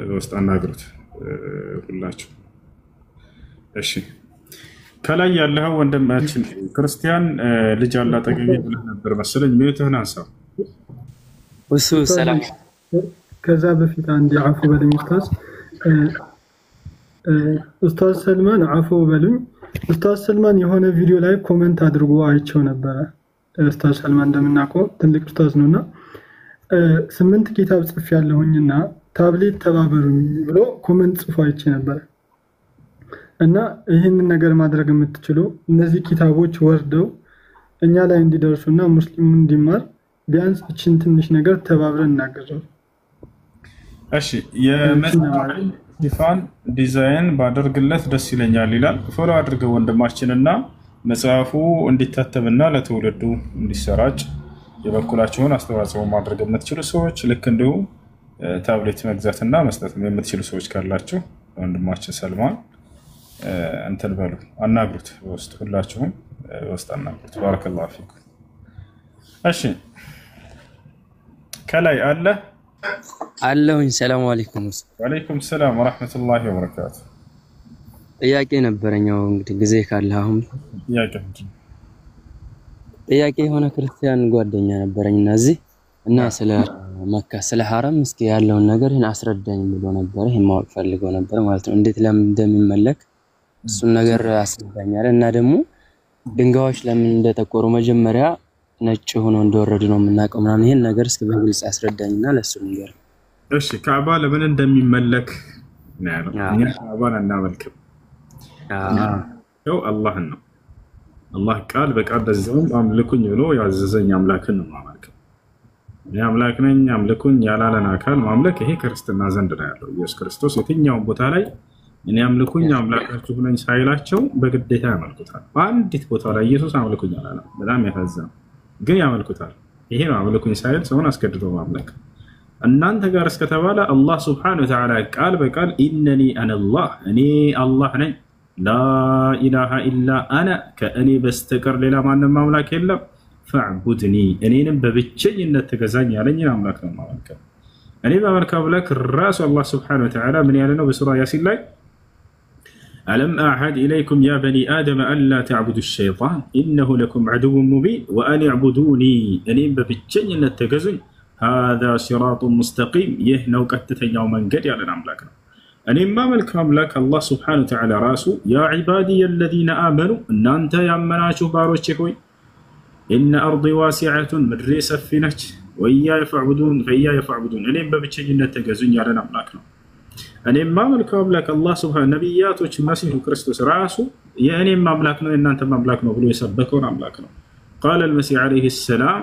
በውስጥ አናግሩት ሁላችሁ። እሺ ከላይ ያለው ወንድማችን ክርስቲያን ልጅ አላጠገኝ ብለህ ነበር መሰለኝ። ሚዩትህን አንሳው። እሱ ሰላም። ከዛ በፊት አንድ አፉ በለኝ ኡስታዝ ሰልማን አፉ በሉኝ። ኡስታዝ ሰልማን የሆነ ቪዲዮ ላይ ኮሜንት አድርጎ አይቸው ነበር። ኡስታዝ ሰልማን እንደምናውቀው ትልቅ ኡስታዝ ነውና 8 ኪታብ ጽፍ ያለሁኝና ታብሌት ተባበሩኝ ብሎ ኮሜንት ጽፎ አይቼ ነበር። እና ይህንን ነገር ማድረግ የምትችሉ እነዚህ ኪታቦች ወርደው እኛ ላይ እንዲደርሱና ሙስሊሙ እንዲማር ቢያንስ እቺን ትንሽ ነገር ተባብረን እናገዘው። እሺ የመጽሐፍ ሽፋን ዲዛይን ባደርግለት ደስ ይለኛል ይላል። ፎሎ አድርገው ወንድማችንና መጽሐፉ እንዲታተምና ለትውልዱ እንዲሰራጭ የበኩላችሁን አስተዋጽኦ ማድረግ የምትችሉ ሰዎች ልክ እንዲሁ ታብሌት መግዛትና መስጠት የምትችሉ ሰዎች ካላችሁ ወንድማችን ሰልማን እንትን በሉ አናግሩት። በውስጥ ሁላችሁም በውስጥ አናግሩት። ባረከላሁ ፊኩም። እሺ ከላይ አለ አለሁኝ። ሰላም አለይኩም። ወአለይኩም ሰላም ወራህመቱላሂ ወበረካቱ። ጥያቄ ነበረኛው እንግዲህ ጊዜ ካለ አሁን ጥያቄ የሆነ ክርስቲያን ጓደኛ ነበረኝና እዚህ እና ስለ መካ ስለ ሐረም እስኪ ያለውን ነገር ይሄን አስረዳኝ ብሎ ነበር። ይሄን ማወቅ ፈልገው ነበር ማለት ነው። እንዴት ለምን እንደሚመለክ እሱን ነገር አስረዳኛል። እና ደግሞ ድንጋዮች ለምን እንደተቆሩ መጀመሪያ ነጭ ሆኖ እንደወረዱ ነው የምናውቀው ምናምን። ይሄን ነገር እስኪ በግልጽ አስረዳኝና ለሱ ነገር። እሺ ካዕባ ለምን እንደሚመለክ ነው ያለው። እኛ ካዕባን እናመልክም። አላህ ነው። አላህ ቃል በቃል በዛውም አምልኩኝ ብሎ ያዘዘኝ አምላክን ነው ማምለክ። እኔ አምላክ ነኝ አምልኩኝ ያላለን አካል ማምለክ ይሄ ክርስትና ዘንድ ነው ያለው። ኢየሱስ ክርስቶስ የትኛው ቦታ ላይ እኔ አምልኩኝ አምላካችሁ ነኝ ሳይላቸው በግዴታ ያመልኩታል። በአንዲት ቦታ ላይ ኢየሱስ አምልኩኝ አላለም። በጣም ያሳዝናል፣ ግን ያመልኩታል። ይሄ ነው አምልኩኝ ሳይል ሰውን አስገድዶ ማምለክ። እናንተ ጋር እስከተባለ አላህ ሱብሓነሁ ወተዓላ ቃል በቃል ኢነኒ አነላህ እኔ አላህ ነኝ፣ ላኢላሃ ኢላ አነ ከእኔ በስተቀር ሌላ ማንም አምላክ የለም፣ ፈዕቡድኒ እኔንም በብቸኝነት ተገዛኝ ያለኝን አምላክ ነው ማመልከው። እኔ በማመልከው አምላክ ራሱ አላህ ሱብሓነሁ ወተዓላ ምን ያለ ነው በሱራ ያሲን ላይ ألم أعهد إليكم يا بني آدم ألا تعبدوا الشيطان إنه لكم عدو مبين وأن اعبدوني أني ببجنة تجزن هذا صراط مستقيم يهنو كتتن يوما قد يعلن أملاكنا أني ما ملك أملاك الله سبحانه وتعالى راسو يا عبادي الذين آمنوا أن أنت يا مناشو بارو تشكوي إن أرضي واسعة مدري سفينك وإياي فاعبدون أني ببجنة تجزن يعلن أملاكنا እኔ ማመልከው አምላክ አላህ ሱብሃነሁ ነብያቶች መሲሁ ክርስቶስ ራሱ የእኔም አምላክ ነው የእናንተም አምላክ ነው ብሎ የሰበከውን አምላክ ነው። قال المسيح عليه السلام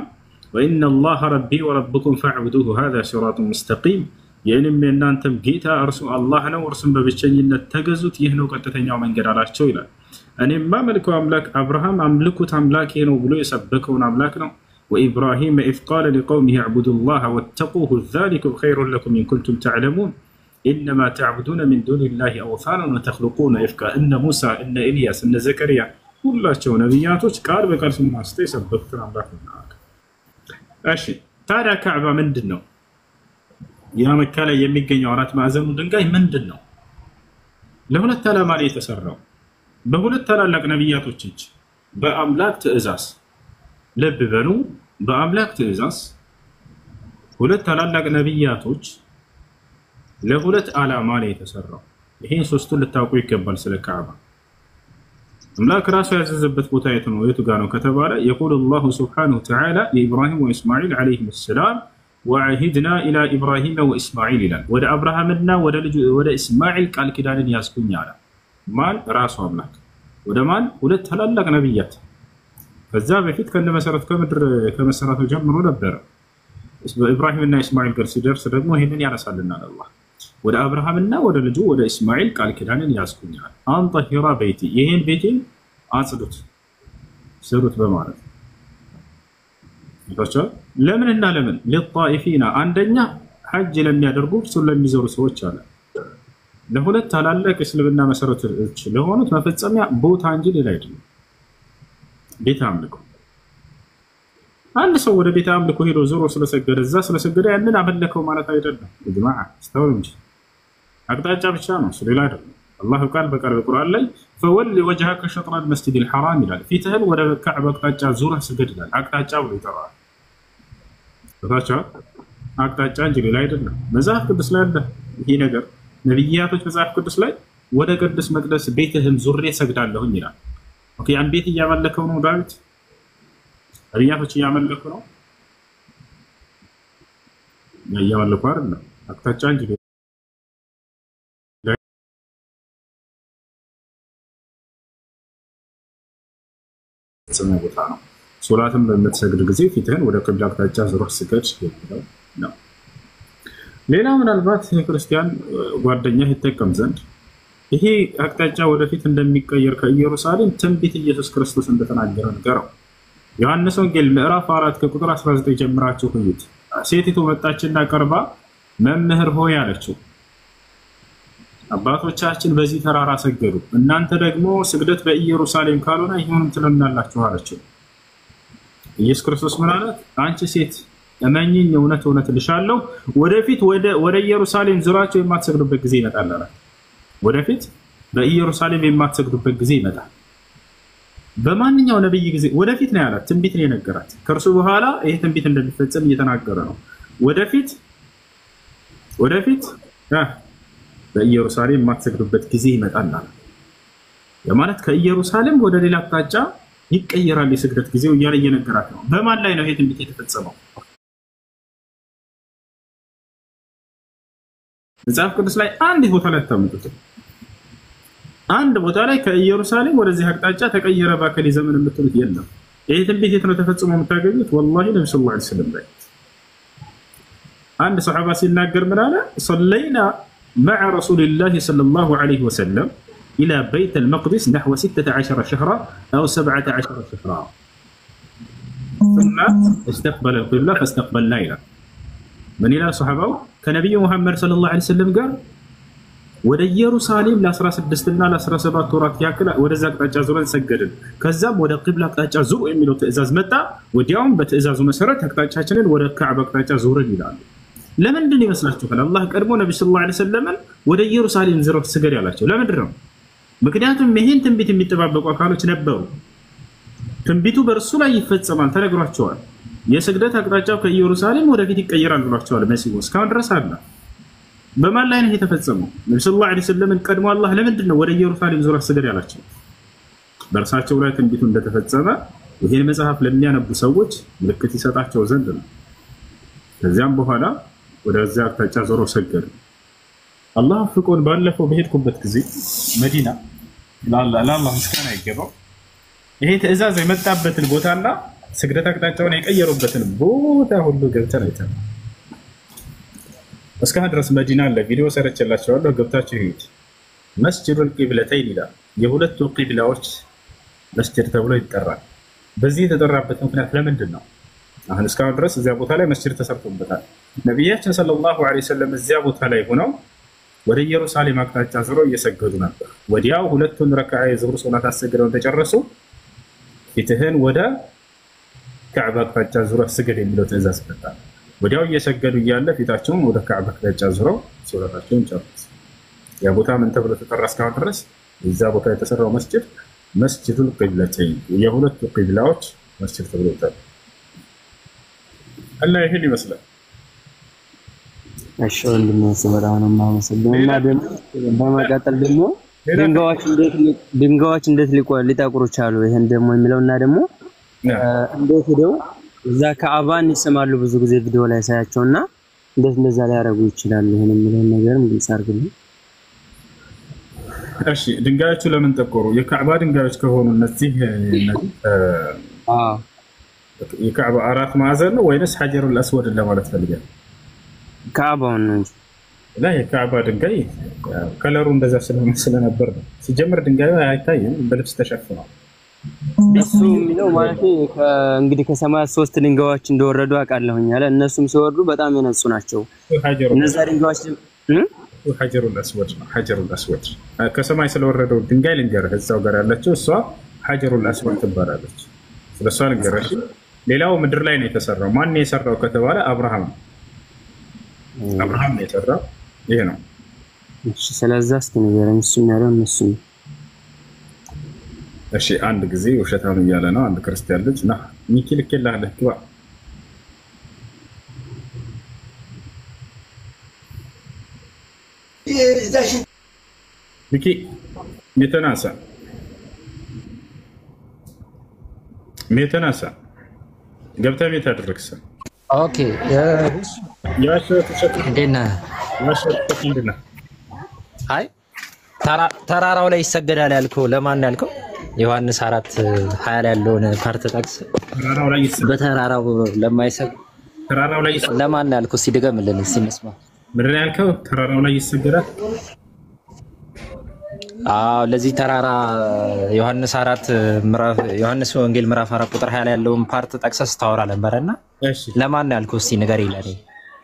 وإن الله ربي وربكم فاعبدوه هذا صراط مستقيم የእኔም የእናንተም ጌታ እርሱ አላህ ነው፣ እርሱም በብቸኝነት ተገዙት፣ ይህ ነው ቀጥተኛው መንገድ አላቸው ይላል። እኔም ማመልከው አምላክ አብርሃም አምልኩት አምላኬ ነው ብሎ የሰበከውን አምላክ ነው። ወኢብራሂም ኢዝ ቃለ ሊቀውሚሂ እዕቡዱ ላህ ወተቁሁ ዛሊኩም ኸይሩን ለኩም ኢን ኩንቱም ተዕለሙን ኢነማ ተዕቡዱነ ሚን ዱኒላሂ አውሳናን ወተኽሉቁነ ኢፍካ። እነ ሙሳ፣ እነ ኢልያስ፣ እነ ዘከርያ ሁላቸው ነቢያቶች ቃል በቃል ስናስተው የሰበኩትን አምላክ ነው። እሺ ታዲያ ካዕባ ምንድን ነው? ያ መካ ላይ የሚገኘው አራት ማዕዘኑ ድንጋይ ምንድን ነው? ለሁለት ዓላማ ላይ የተሰራው በሁለት ታላላቅ ነቢያቶች እጅ በአምላክ ትእዛዝ። ልብ በሉ፣ በአምላክ ትእዛዝ ሁለት ታላላቅ ነቢያቶች ለሁለት ዓላማ ላይ የተሰራው። ይሄን ሶስቱን ልታውቁ ይገባል። ስለ ካዕባ አምላክ ራሱ ያዘዘበት ቦታ የቱ ጋር ነው ከተባለ የቁል አላሁ ሱብሓነሁ ወተዓላ ለኢብራሂም ወኢስማዒል ዓለይሂም ሰላም ወዐሂድና ኢላ ኢብራሂም ወኢስማዒል ይላል። ወደ አብርሃምና ወደ ኢስማዒል ቃል ኪዳንን ያዝኩኝ አለ። ማን? ራሱ አምላክ። ወደ ማን? ሁለት ታላላቅ ነቢያት። ከዛ በፊት ከምድር ከመሰረቱ ጀምሮ ነበረ። ኢብራሂምና ኢስማዒል ጋር ሲደርስ ደግሞ ይህንን ያነሳልናል አላህ። ወደ አብርሃምና ወደ ልጁ ወደ ኢስማዒል ቃል ኪዳንን ያዝኩኝ አለ። አንጠሂራ በይቲ፣ ይህን ቤቴን አጽዱት ስሩት በማለት ለምንና ለምን? ሊጣኢፊና፣ አንደኛ ሐጅ ለሚያደርጉ እርሱን ለሚዞሩ ሰዎች አለ። ለሁለት ታላላቅ እስልምና መሰረቶች ለሆኑት መፈጸሚያ ቦታ እንጂ ሌላ አይደለም። ቤተ አምልኮ አንድ ሰው ወደ ቤተ አምልኮ ሄዶ ዞሮ ስለሰገደ እዛ ስለሰገደ ያንን አመለከው ማለት አይደለም። ጅማዓ ስተው እንጂ አቅጣጫ ብቻ ነው፣ ሌላ አይደለም። አላህ ቃል በቃል በቁርአን ላይ ፈወሊ ወጅሀከ ሸጥረል መስጂዲል ሐራም ይላል። ፊትህን ወደ ካዕባ አቅጣጫ ዙረህ ስገድ ይላል። አቅጣጫ ብሎ ይጠራል። አቅጣጫ እንጂ ሌላ አይደለም። መጽሐፍ ቅዱስ ላይ አለ ይሄ ነገር። ነቢያቶች መጽሐፍ ቅዱስ ላይ ወደ ቅዱስ መቅደስ ቤትህን ዙሬ ሰግዳለሁኝ ይላል። ኦኬ፣ ያን ቤት እያመለከው ነው ዳዊት። ነቢያቶች እያመለኩ ነው እያመለኩ አይደለም። አቅጣጫ እንጂ ቦታ ነው። ሶላትን በምትሰግድ ጊዜ ፊትህን ወደ ቂብላ አቅጣጫ ዙረህ ስገድ የሚለው ነው። ሌላ ምናልባት የክርስቲያን ጓደኛ ይጠቀም ዘንድ ይሄ አቅጣጫ ወደፊት እንደሚቀየር ከኢየሩሳሌም ትንቢት ኢየሱስ ክርስቶስ እንደተናገረ ነገረው። ዮሐንስ ወንጌል ምዕራፍ 4 ከቁጥር 19 ጀምራችሁ ሁሉት። ሴቲቱ መጣችና ቀርባ መምህር ሆይ አለችው፣ አባቶቻችን በዚህ ተራራ ሰገዱ፣ እናንተ ደግሞ ስግደት በኢየሩሳሌም ካልሆነ ይሁን ትለናላችሁ አለችው። ኢየሱስ ክርስቶስ ምን አላት? አንቺ ሴት እመኚኝ፣ እውነት እውነት እልሻለሁ ወደፊት ወደ ኢየሩሳሌም ዙራችሁ የማትሰግዱበት ጊዜ ይመጣል አላት። ወደፊት በኢየሩሳሌም የማትሰግዱበት ጊዜ ይመጣል። በማንኛው ነብይ ጊዜ ወደፊት ነው ያላት። ትንቢት ነው የነገራት። ከእርሱ በኋላ ይሄ ትንቢት እንደሚፈጸም እየተናገረ ነው። ወደፊት በኢየሩሳሌም የማትሰግዱበት ጊዜ ይመጣል አላት። የማለት ከኢየሩሳሌም ወደ ሌላ አቅጣጫ ይቀየራል የስግደት ጊዜው እያለ እየነገራት ነው። በማን ላይ ነው ይሄ ትንቢት የተፈጸመው? መጽሐፍ ቅዱስ ላይ አንድ ቦታ ላይ አታምጡት። አንድ ቦታ ላይ ከኢየሩሳሌም ወደዚህ አቅጣጫ ተቀየረ ባከሊ ዘመን የምትሉት የለም። ይሄ ትንቢት የት ነው ተፈጽሞ የምታገኙት? ወላሂ ነብዩ ሰለላሁ ዐለይሂ ወሰለም ላይ አንድ ሰሃባ ሲናገር ምን አለ? ሰለይና مع رسول الله صلى الله عليه وسلم إلى بيت المقدس نحو 16 شهرا أو 17 شهرا ثم استقبل القبلة فاستقبلنا إلى من إلى صحابه كنبي محمد صلى الله عليه وسلم قال ወደ ኢየሩሳሌም ለ16 እና ለ17 ወራት ያክል ወደዛ አቅጣጫ ዙረን ሰገድን። ከዛም ወደ ቂብላ አቅጣጫ ዙሩ የሚለው ትእዛዝ መጣ። ወዲያውም በትእዛዙ መሰረት አቅጣጫችንን ወደ ካዕባ አቅጣጫ ዙረን ይላሉ። ለምንድን ይመስላችኋል አላህ ቀድሞ ነብዩ ሰለላሁ ዐለይሂ ወሰለም ወደ ኢየሩሳሌም ዙረው ስገድ ያላቸው? ለምንድን ነው? ምክንያቱም ይሄን ትንቢት የሚጠባበቁ አካሎች ነበሩ። ትንቢቱ በእርሱ ላይ ይፈጸማል ተነግሯቸዋል። የስግደት አቅጣጫው ከኢየሩሳሌም ወደፊት ይቀየራል ብሏቸዋል። መሲሁ እስካሁን ድረስ አለ። በማን ላይ ነው የተፈጸመው? ነብዩ ሰለላሁ ዐለይሂ ወሰለም ቀድሞ አላህ ለምንድን ነው ወደ ኢየሩሳሌም ዙረው ስገድ ያላቸው? በእርሳቸው ላይ ትንቢቱ እንደተፈጸመ ይሄን መጽሐፍ ለሚያነቡ ሰዎች ምልክት ይሰጣቸው ዘንድ ነው። ከዚያም በኋላ ወደዛ አቅጣጫ ዞሮ ሰገዱ። አላህ ፍቆን ባለፈው በሄድኩበት ጊዜ መዲና ለአላህ ምስጋና ይገባው ይሄ ትእዛዝ የመጣበትን ቦታና ስግደት አቅጣጫውን የቀየሩበትን ቦታ ሁሉ ገብተን አይተናል። እስካሁን ድረስ መዲና አለ። ቪዲዮ ሰርቼላችኋለሁ፣ ገብታችሁ ይዩት። መስጂዱል ቂብለተይን ይላል። የሁለቱ ቂብላዎች መስጂድ ተብሎ ይጠራል። በዚህ የተጠራበት ምክንያት ለምንድን ነው? አሁን እስካሁን ድረስ እዚያ ቦታ ላይ መስጂድ ተሰርቶበታል። ነቢያችን ሰለላሁ ዐለይሂ ወሰለም እዚያ ቦታ ላይ ሆነው ወደ ኢየሩሳሌም አቅጣጫ ዞረው እየሰገዱ ነበር። ወዲያው ሁለቱን ረክዓ የዙህር ሶላት አሰግደው እንደጨረሱ ፊትህን ወደ ካዕባ አቅጣጫ ዙረህ ስገድ የሚለው ትእዛዝ መጣ። ወዲያው እየሰገዱ እያለ ፊታቸውን ወደ ካዕባ አቅጣጫ ዙረው ሶላታቸውን ጨረሱ። ያ ቦታ ምን ተብሎ ተጠራ? እስካሁን ድረስ እዛ ቦታ የተሰራው መስጂድ መስጂዱል ቂብለተይን የሁለቱ ቂብላዎች መስጂድ ተብሎ ይጠራል። አላ ይሄን ይመስላል። እሺ ወንድሜ በጣም ነው የማመሰግነው። እና ደግሞ በመቀጠል ደግሞ ድንጋዮች እንዴት ሊጠቁሩ ቻሉ? ይሄን ደግሞ የሚለውና ደግሞ እንዴት ሄደው እዛ ካዕባን ይሰማሉ ብዙ ጊዜ ቪዲዮ ላይ ሳያቸውና እንዴት እንደዛ ሊያደርጉ ይችላሉ? ይሄን የሚለውን ነገርም ግልጽ አድርግልኝ። እሺ ድንጋዮቹ ለምን ጠቆሩ? የካዕባ ድንጋዮች ከሆኑ እነዚህ የካዕባ አራት ማዕዘን ነው ወይንስ ሐጀሩል አስወድ ለማለት ፈልጋል? ካዕባውን ነው እንጂ ላይ የካዕባ ድንጋይ ከለሩ እንደዛ ስለነበር ነው። ሲጀምር ድንጋዩ አይታይም፣ በልብስ ተሸፍኗል። እሱ የሚለው ማለት እንግዲህ ከሰማይ 3 ድንጋዮች እንደወረዱ አውቃለሁኝ አለ። እነሱም ሲወርዱ በጣም የነጹ ናቸው። እነዛ ድንጋዮች ሐጀሩል አስወድ ነው። ሐጀሩል አስወድ ከሰማይ ስለወረደው ድንጋይ ልንገርህ፣ እዛው ጋር ያለችው እሷ ሐጀሩል አስወድ ትባላለች። ስለሷ ልንገርህ። ሌላው ምድር ላይ ነው የተሰራው። ማን ነው የሰራው ከተባለ አብርሃም ነው። አብርሃም ነው የሰራው። ይሄ ነው። እሺ ስለዚህ እስኪ ንገረኝ። እሱ ያለው እነሱ እሺ አንድ ጊዜ ውሸታም እያለ ነው አንድ ክርስቲያን ልጅ ና ሚኪ ልኬልሃለሁ ግባ። ሚኪ ሜተናሳ ገብተህ ቤት አደረግስ? ኦኬ አይ ተራራው ላይ ይሰገዳል ያልከው ለማን ያልከው? ዮሐንስ 4:20 ላይ ያለውን ፓርት ጠቅስ። በተራራው ለማይሰግድ ተራራው ላይ ለማን ያልከው? እስኪ ድገምልን እስኪ እንስማ። ምንድን ነው ያልከው? ተራራው ላይ ይሰገዳል? አዎ ለዚህ ተራራ ዮሐንስ ወንጌል ምዕራፍ 4 ቁጥር 20 ላይ ያለውን ፓርት ጠቅሰህ ታወራ ነበርና እሺ ለማን ያልከው? እስኪ ንገረኝ ለኔ።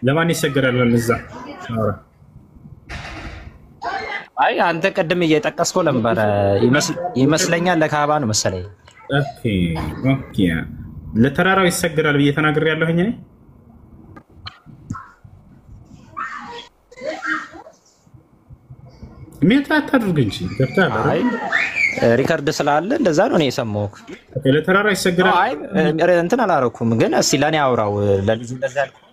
ለማን ይሰገዳል ለዛ? አውራ አይ አንተ ቀደም እየጠቀስከው ነበር ይመስለኛል ለካዕባ ነው መሰለኝ። ኦኬ ለተራራው ይሰገዳል ብዬ ተናግሬያለሁ እኔ። ሜት አታድርግ እንጂ ገብተሃል። አይ ሪከርድ ስላለ እንደዛ ነው እኔ የሰማሁት። ለተራራው ይሰገዳል። አይ እንትን አላረኩም ግን እስኪ ለኔ አውራው ለልጁ እንደዛ ያልኩት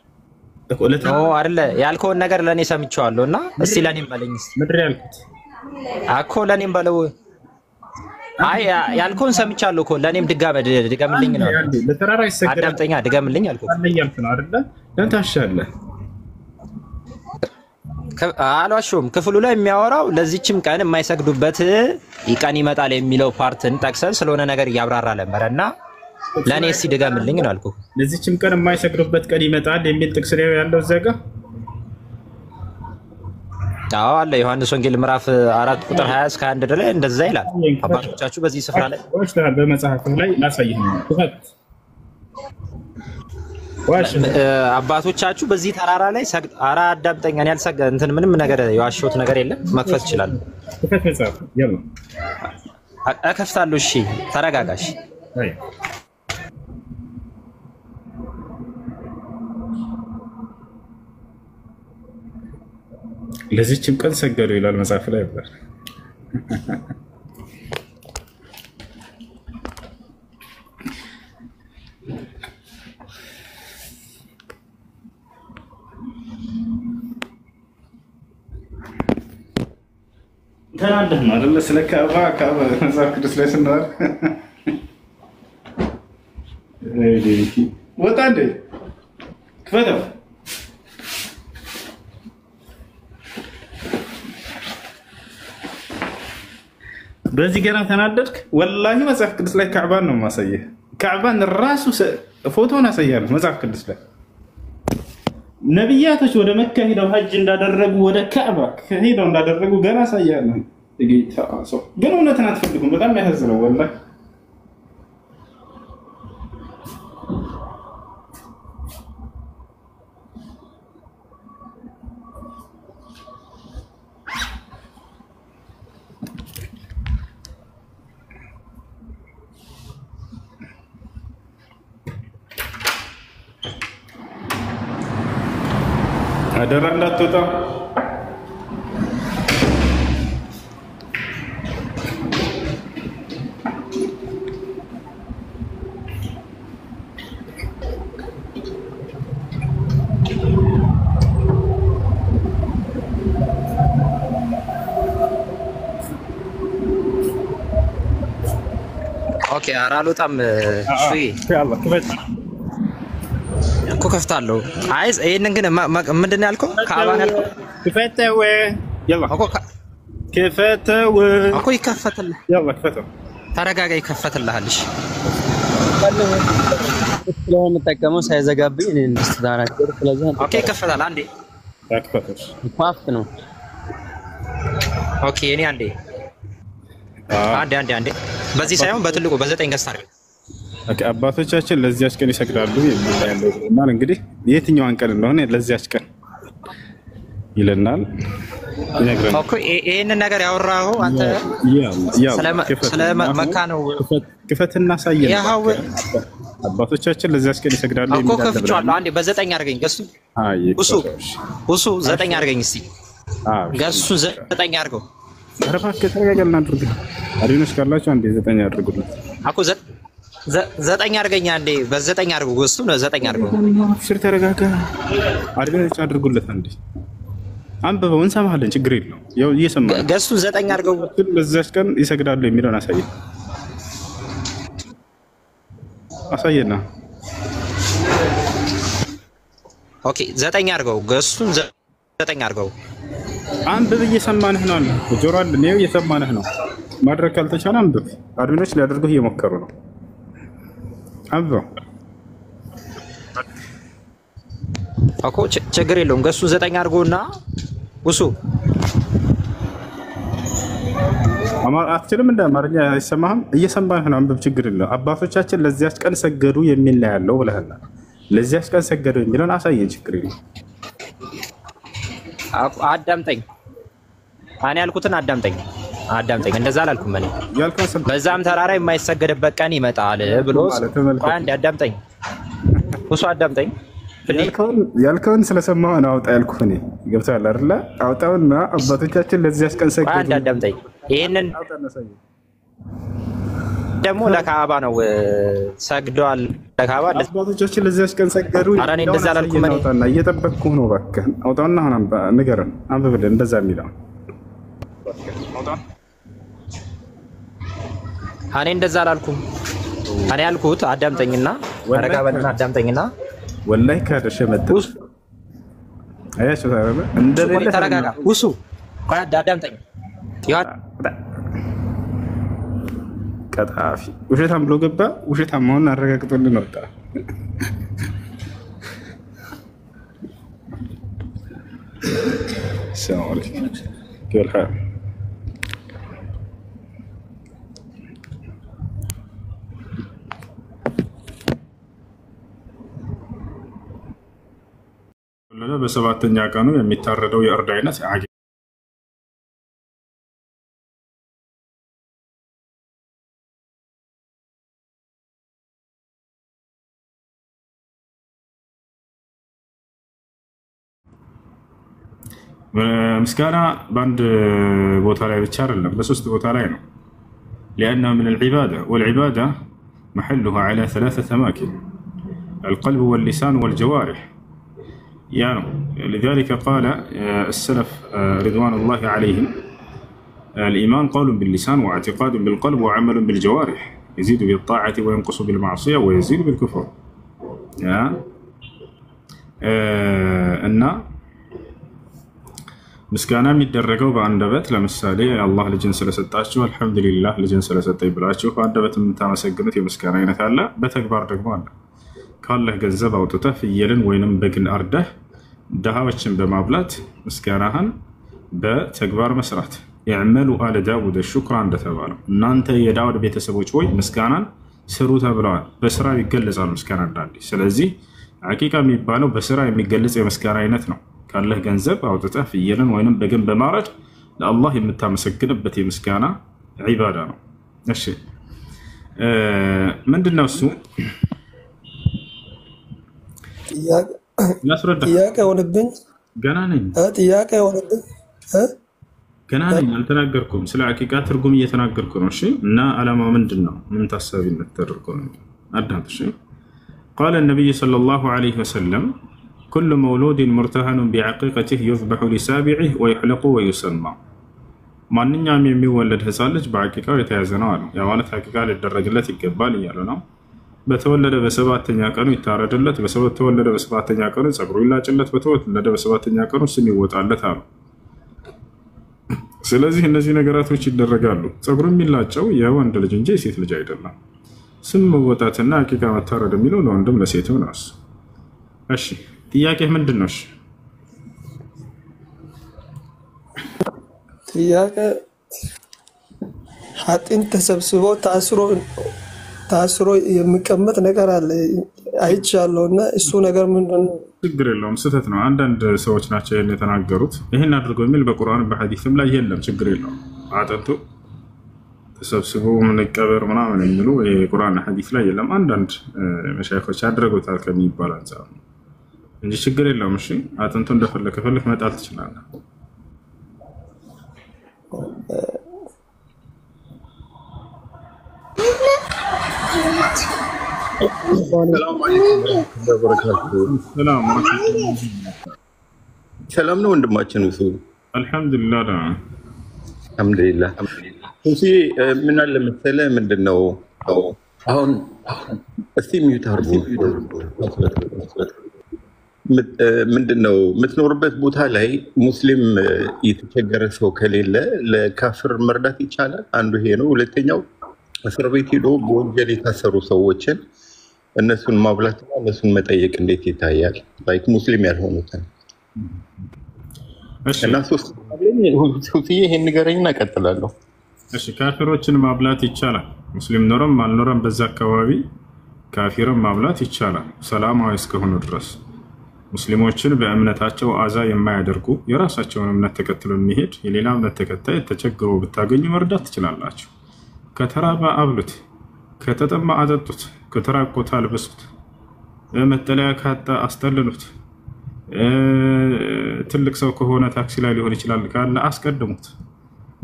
አይደለ ያልከውን ነገር ለኔ ሰምቼዋለሁ እና እስቲ ለኔም በለኝ። ምድር ያልኩት አኮ ለኔም በለው። አይ ያልከውን ሰምቻለሁ እኮ ለኔም ድገምልኝ ነው። ለተራራው ይሰገዳል አዳምጠኛ ድገምልኝ አልኩት። ያልኩት ነው አይደለ? ለምን ታሻለህ? አልዋሽም። ክፍሉ ላይ የሚያወራው ለዚህችም ቀን የማይሰግዱበት ቀን ይመጣል የሚለው ፓርትን ጠቅሰን ስለሆነ ነገር እያብራራ ነበርና ለኔ እስቲ ድገምልኝ ነው አልኩህ። ለዚህችም ቀን የማይሰግዱበት ቀን ይመጣል የሚል ጥቅስ ነው ያለው እዛ ጋር። አዎ አለ ዮሐንስ ወንጌል ምዕራፍ 4 ቁጥር 20 እስከ 21 ድረስ እንደዛ ይላል። አባቶቻችሁ በዚህ ስፍራ ላይ በመጽሐፍ ላይ ላሳይህ ነው። አባቶቻችሁ በዚህ ተራራ ላይ አራ አዳምጠኛ ያልሰገ እንትን ምንም ነገር የዋሸሁት ነገር የለም። መክፈት ይችላል። መጽሐፍ ያለው እከፍታለሁ። እሺ ተረጋጋሽ። ለዚህችም ቀን ሰገዱ ይላል መጽሐፍ ላይ ነበር። ተናደህ ነው አይደል? ስለ ካዕባ መጽሐፍ ቅዱስ ላይ ስናወራ ወጣ እንደ ክፈተው በዚህ ገና ተናደድክ? ወላሂ መጽሐፍ ቅዱስ ላይ ካዕባን ነው የማሳየህ። ካዕባን ራሱ ፎቶን አሳያለሁ መጽሐፍ ቅዱስ ላይ ነብያቶች ወደ መካ ሄደው ሐጅ እንዳደረጉ ወደ ካዕባ ሄደው እንዳደረጉ ገና ሳያለሁ ጌታ ሰው ግን እውነትን አትፈልጉም። በጣም ያሳዝነው ወላሂ። አደራ እንዳትወጣ ኦኬ አራሉጣም እሺ ያላ ክፈት እኮ ከፍታለሁ። አይ ይሄንን ግን ምንድነው ያልከው? ከአባን ያልከው ክፈተው ያላ እኮ ክፈተው እኮ ይከፈትልህ። ያላ ክፈተው ተረጋጋ፣ ይከፈትልሃል። እሺ ስለሆነ የምጠቀመው ሳይዘጋብኝ እኔ እንድስተናገር ስለዚህ ኦኬ ይከፈታል። አንዴ ታክፈተሽ ፋፍት ነው። ኦኬ እኔ አንዴ አንዴ በዚህ ሳይሆን በትልቁ በ9 ገዝታ አድርገን ኦኬ አባቶቻችን ለዚያች ቀን ይሰግዳሉ የሚለው ይለናል። እንግዲህ የትኛዋን ቀን እንደሆነ ለዚያች ቀን ይለናል ይነግረናል። ኦኬ ይሄንን ነገር ያወራኸው አንተ ስለ መካ ነው። ክፈትና ሳየን አባቶቻችን ለዚያች ቀን ይሰግዳሉ የሚለው እኮ ከፍቻለሁ። አንዴ በ9 አድርገኝ ገሱ እሱ 9 አድርገኝ እስቲ ገሱ 9 አድርገው። ኧረ እባክህ ተረጋጋልና አድርግ። አዲኖች ካላችሁ አንዴ 9 አድርጉለት እኮ 9 አድርገኝ። አንዴ በ9 አድርገው ገሱ ነው 9 አድርገው። ሽር ተረጋጋ። አዲኖች አድርጉለት አንዴ አንብበው እንሰማለን። ችግር የለውም። ያው እየሰማን ገሱ 9 አድርገው። ለዚያች ቀን ይሰግዳሉ የሚለውን አሳየና ኦኬ 9 አድርገው። ገሱን 9 አድርገው። አንብብ። እየሰማንህ ነው አለ ጆሮ አለ ነው እየሰማንህ ነው። ማድረግ ካልተቻለ አንብብ። አድሚኖች ሊያደርጉህ እየሞከሩ ነው። አንብበው እኮ ችግር የለውም። ገሱ 9 አድርጎና ውሱ አትችልም እንደ አማርኛ አይሰማህም? እየሰማንህ ነው። አንብብ። ችግር የለውም። አባቶቻችን ለዚያች ቀን ሰገዱ የሚል ላይ ያለው ብለህና ለዚያች ቀን ሰገዱ የሚለውን አሳየን። ችግር የለውም። አዳምጠኝ። እኔ ያልኩትን አዳምጠኝ። እንደዛ አላልኩም እኔ። በዛም ተራራ የማይሰገድበት ቀን ይመጣል ብሎ አንድ አዳምጠኝ። እሱ አዳምጠኝ። ያልከውን ስለሰማሁ ነው አውጣ ያልኩህ እኔ። ገብቶሃል አይደለ? አውጣውና አባቶቻችን ለዚያች ቀን ሰገዱ። አንድ አዳምጠኝ። ይሄንን ደግሞ ለካዕባ ነው ሰግደዋል። ለካዕባ አባቶቻችን ለዚያች ቀን ሰገዱ። ኧረ እኔ እንደዛ አላልኩም እኔ። አውጣና እየጠበቅኩህ ነው። እባክህ አውጣውና አሁን ንገረን፣ አንብብልን። እንደዛ የሚለው እኔ እንደዛ አላልኩም። እኔ ያልኩት አዳምጠኝና ተረጋጋና አዳምጠኝና ወላሂ ካደሽ መጥተሽ አያችሁ ታረበ እንደሌለ ተረጋጋ። ውሱ አዳምጠኝ። ቀጣፊ ውሸታም ብሎ ገባ። ውሸታም መሆኑን አረጋግጦልን ወጣ። ሰላም አለይኩም كيف الحال በሰባተኛ ቀኑ የሚታረደው የእርድ አይነት مسكانا باند بوتالاي بتشارلنا بس بوتالاي نو لأنه من العبادة والعبادة محلها على 3 أماكن القلب واللسان والجوارح يعني لذلك قال السلف رضوان الله عليهم الإيمان قول باللسان واعتقاد بالقلب وعمل بالجوارح يزيد بالطاعة وينقص بالمعصية ويزيد بالكفر أن مسكانا የሚደረገው በአንደበት ለምሳሌ አላህ ልጅን ስለሰጣችሁ አልহামዱሊላህ ልጅን ስለሰጠኝ ብላችሁ በአንደበት የምታመሰግኑት የምስጋና አይነት አለ። በተግባር ደግሞ አለ። ካለህ ገንዘብ አውጥተህ ፍየልን ወይንም በግን አርደህ ድሃዎችን በማብላት ምስጋናህን በተግባር መስራት ያዕመሉ አለ ዳውድ ሹክራ እንደተባለው እናንተ የዳውድ ቤተሰቦች ወይ ምስጋናን ስሩ ተብለዋል። በስራ ይገለጻል ምስጋና እንዳንዴ። ስለዚህ ሐቂቃ የሚባለው በስራ የሚገለጽ የምስጋና አይነት ነው። ካለህ ገንዘብ አውጥተህ ፍየልን ወይንም በግን በማረድ ለአላህ የምታመሰግንበት የምስጋና ዒባዳ ነው። እሺ ምንድነው እሱ? ጥያቄ ሆነብኝ። ገና ነኝ አልተናገርኩም። ስለ ሐቂቃ ትርጉም እየተናገርኩ ነው። እሺ እና ዓላማ ምንድነው? ምን ታሳቢነት ተደርጎ ነው? አዳምጥ። እሺ قال النبي صلى الله عليه وسلم كل مولود مرتهن بعقيقته يذبح لسابعه ويحلق ويسمى ማንኛውም የሚወለድ ህፃን ልጅ በሐቂቃው የተያዘ ነው አለ። ያ ማለት ሐቂቃ ሊደረግለት ይገባል እያለ ነው። በተወለደ በሰባተኛ ቀኑ ይታረድለት፣ በተወለደ በሰባተኛ ቀኑ ጸጉሩ ይላጭለት፣ በተወለደ በሰባተኛ ቀኑ ስም ይወጣለት አሉ። ስለዚህ እነዚህ ነገራቶች ይደረጋሉ። ጸጉሩ የሚላጨው የወንድ ልጅ እንጂ የሴት ልጅ አይደለም። ስም መወጣትና ሐቂቃ መታረድ የሚለው ለወንድም ለሴትም ነው። እሺ ጥያቄ ምንድነው? እሺ ጥያቄ ሐጢን ተሰብስቦ ታስሮ የሚቀመጥ ነገር አለ አይቻለውና እሱ ነገር ምንድነው? ችግር የለውም፣ ስህተት ነው። አንዳንድ ሰዎች ናቸው ይሄን የተናገሩት። ይሄን አድርገው የሚል በቁርአን በሐዲስም ላይ የለም። ችግር የለውም። አጥንቱ ተሰብስቦ መቀበር ምናምን የሚሉ የቁርአን ሐዲስ ላይ የለም። አንዳንድ መሻይኾች አድርገውታል ከሚባል አንፃር እንጂ ችግር የለውም። እሺ አጥንቱ እንደፈለከ መጣል ትችላለህ። ሰላም ነው ወንድማችን እሱ አልহামዱሊላህ አልহামዱሊላህ እሺ ምን አለ መሰለህ ምንድነው አሁን እስቲ ሚዩት አርጉ ምንድነው የምትኖርበት ቦታ ላይ ሙስሊም የተቸገረ ሰው ከሌለ ለካፍር መርዳት ይቻላል? አንዱ ይሄ ነው። ሁለተኛው እስር ቤት ሄዶ በወንጀል የታሰሩ ሰዎችን እነሱን ማብላትና እነሱን መጠየቅ እንዴት ይታያል? ላይክ ሙስሊም ያልሆኑትን እና ሶስት ይሄን ንገረኝና እቀጥላለሁ። እሺ ካፊሮችን ማብላት ይቻላል። ሙስሊም ኖረም አልኖረም በዛ አካባቢ ካፊርን ማብላት ይቻላል ሰላማዊ እስከሆኑ ድረስ። ሙስሊሞችን በእምነታቸው አዛ የማያደርጉ የራሳቸውን እምነት ተከትለው የሚሄድ የሌላ እምነት ተከታይ ተቸግሮ ብታገኙ መርዳት ትችላላችሁ። ከተራበ አብሉት፣ ከተጠማ አጠጡት፣ ከተራቆተ አልብሱት፣ መጠለያ ካጣ አስጠልሉት። ትልቅ ሰው ከሆነ ታክሲ ላይ ሊሆን ይችላል ካለ አስቀድሙት።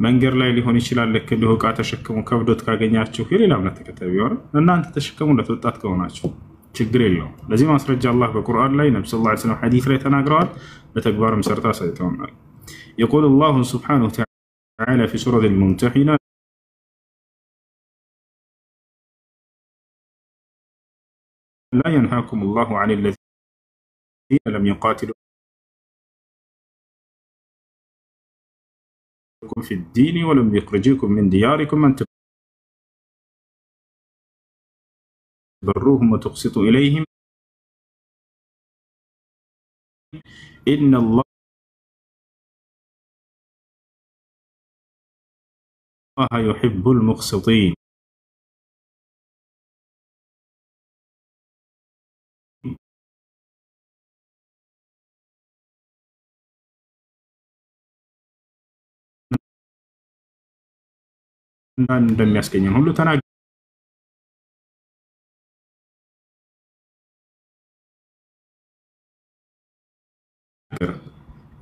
መንገድ ላይ ሊሆን ይችላል ልክ እንዲሁ ዕቃ ተሸክሙ ከብዶት ካገኛችሁ የሌላ እምነት ተከታይ ቢሆን እናንተ ተሸክሙለት ወጣት ከሆናችሁ ችግር የለውም። ለዚህ ማስረጃ አላህ በቁርአን ላይ ነብዩ ሰለላሁ ዐለይሂ ወሰለም ሐዲስ ላይ ተናግረዋል። በተግባርም ሰርታ ሳይተውናል። يقول الله سبحانه وتعالى في سورة الممتحنة لا ينهاكم الله عن الذين لم يقاتلوكم في الدين ولم يخرجوكم من دياركم أن تبروهم وتقسطوا إليهم إن الله يحب المقسطين. እንደሚያስገኘን ሁሉ ተናገረ።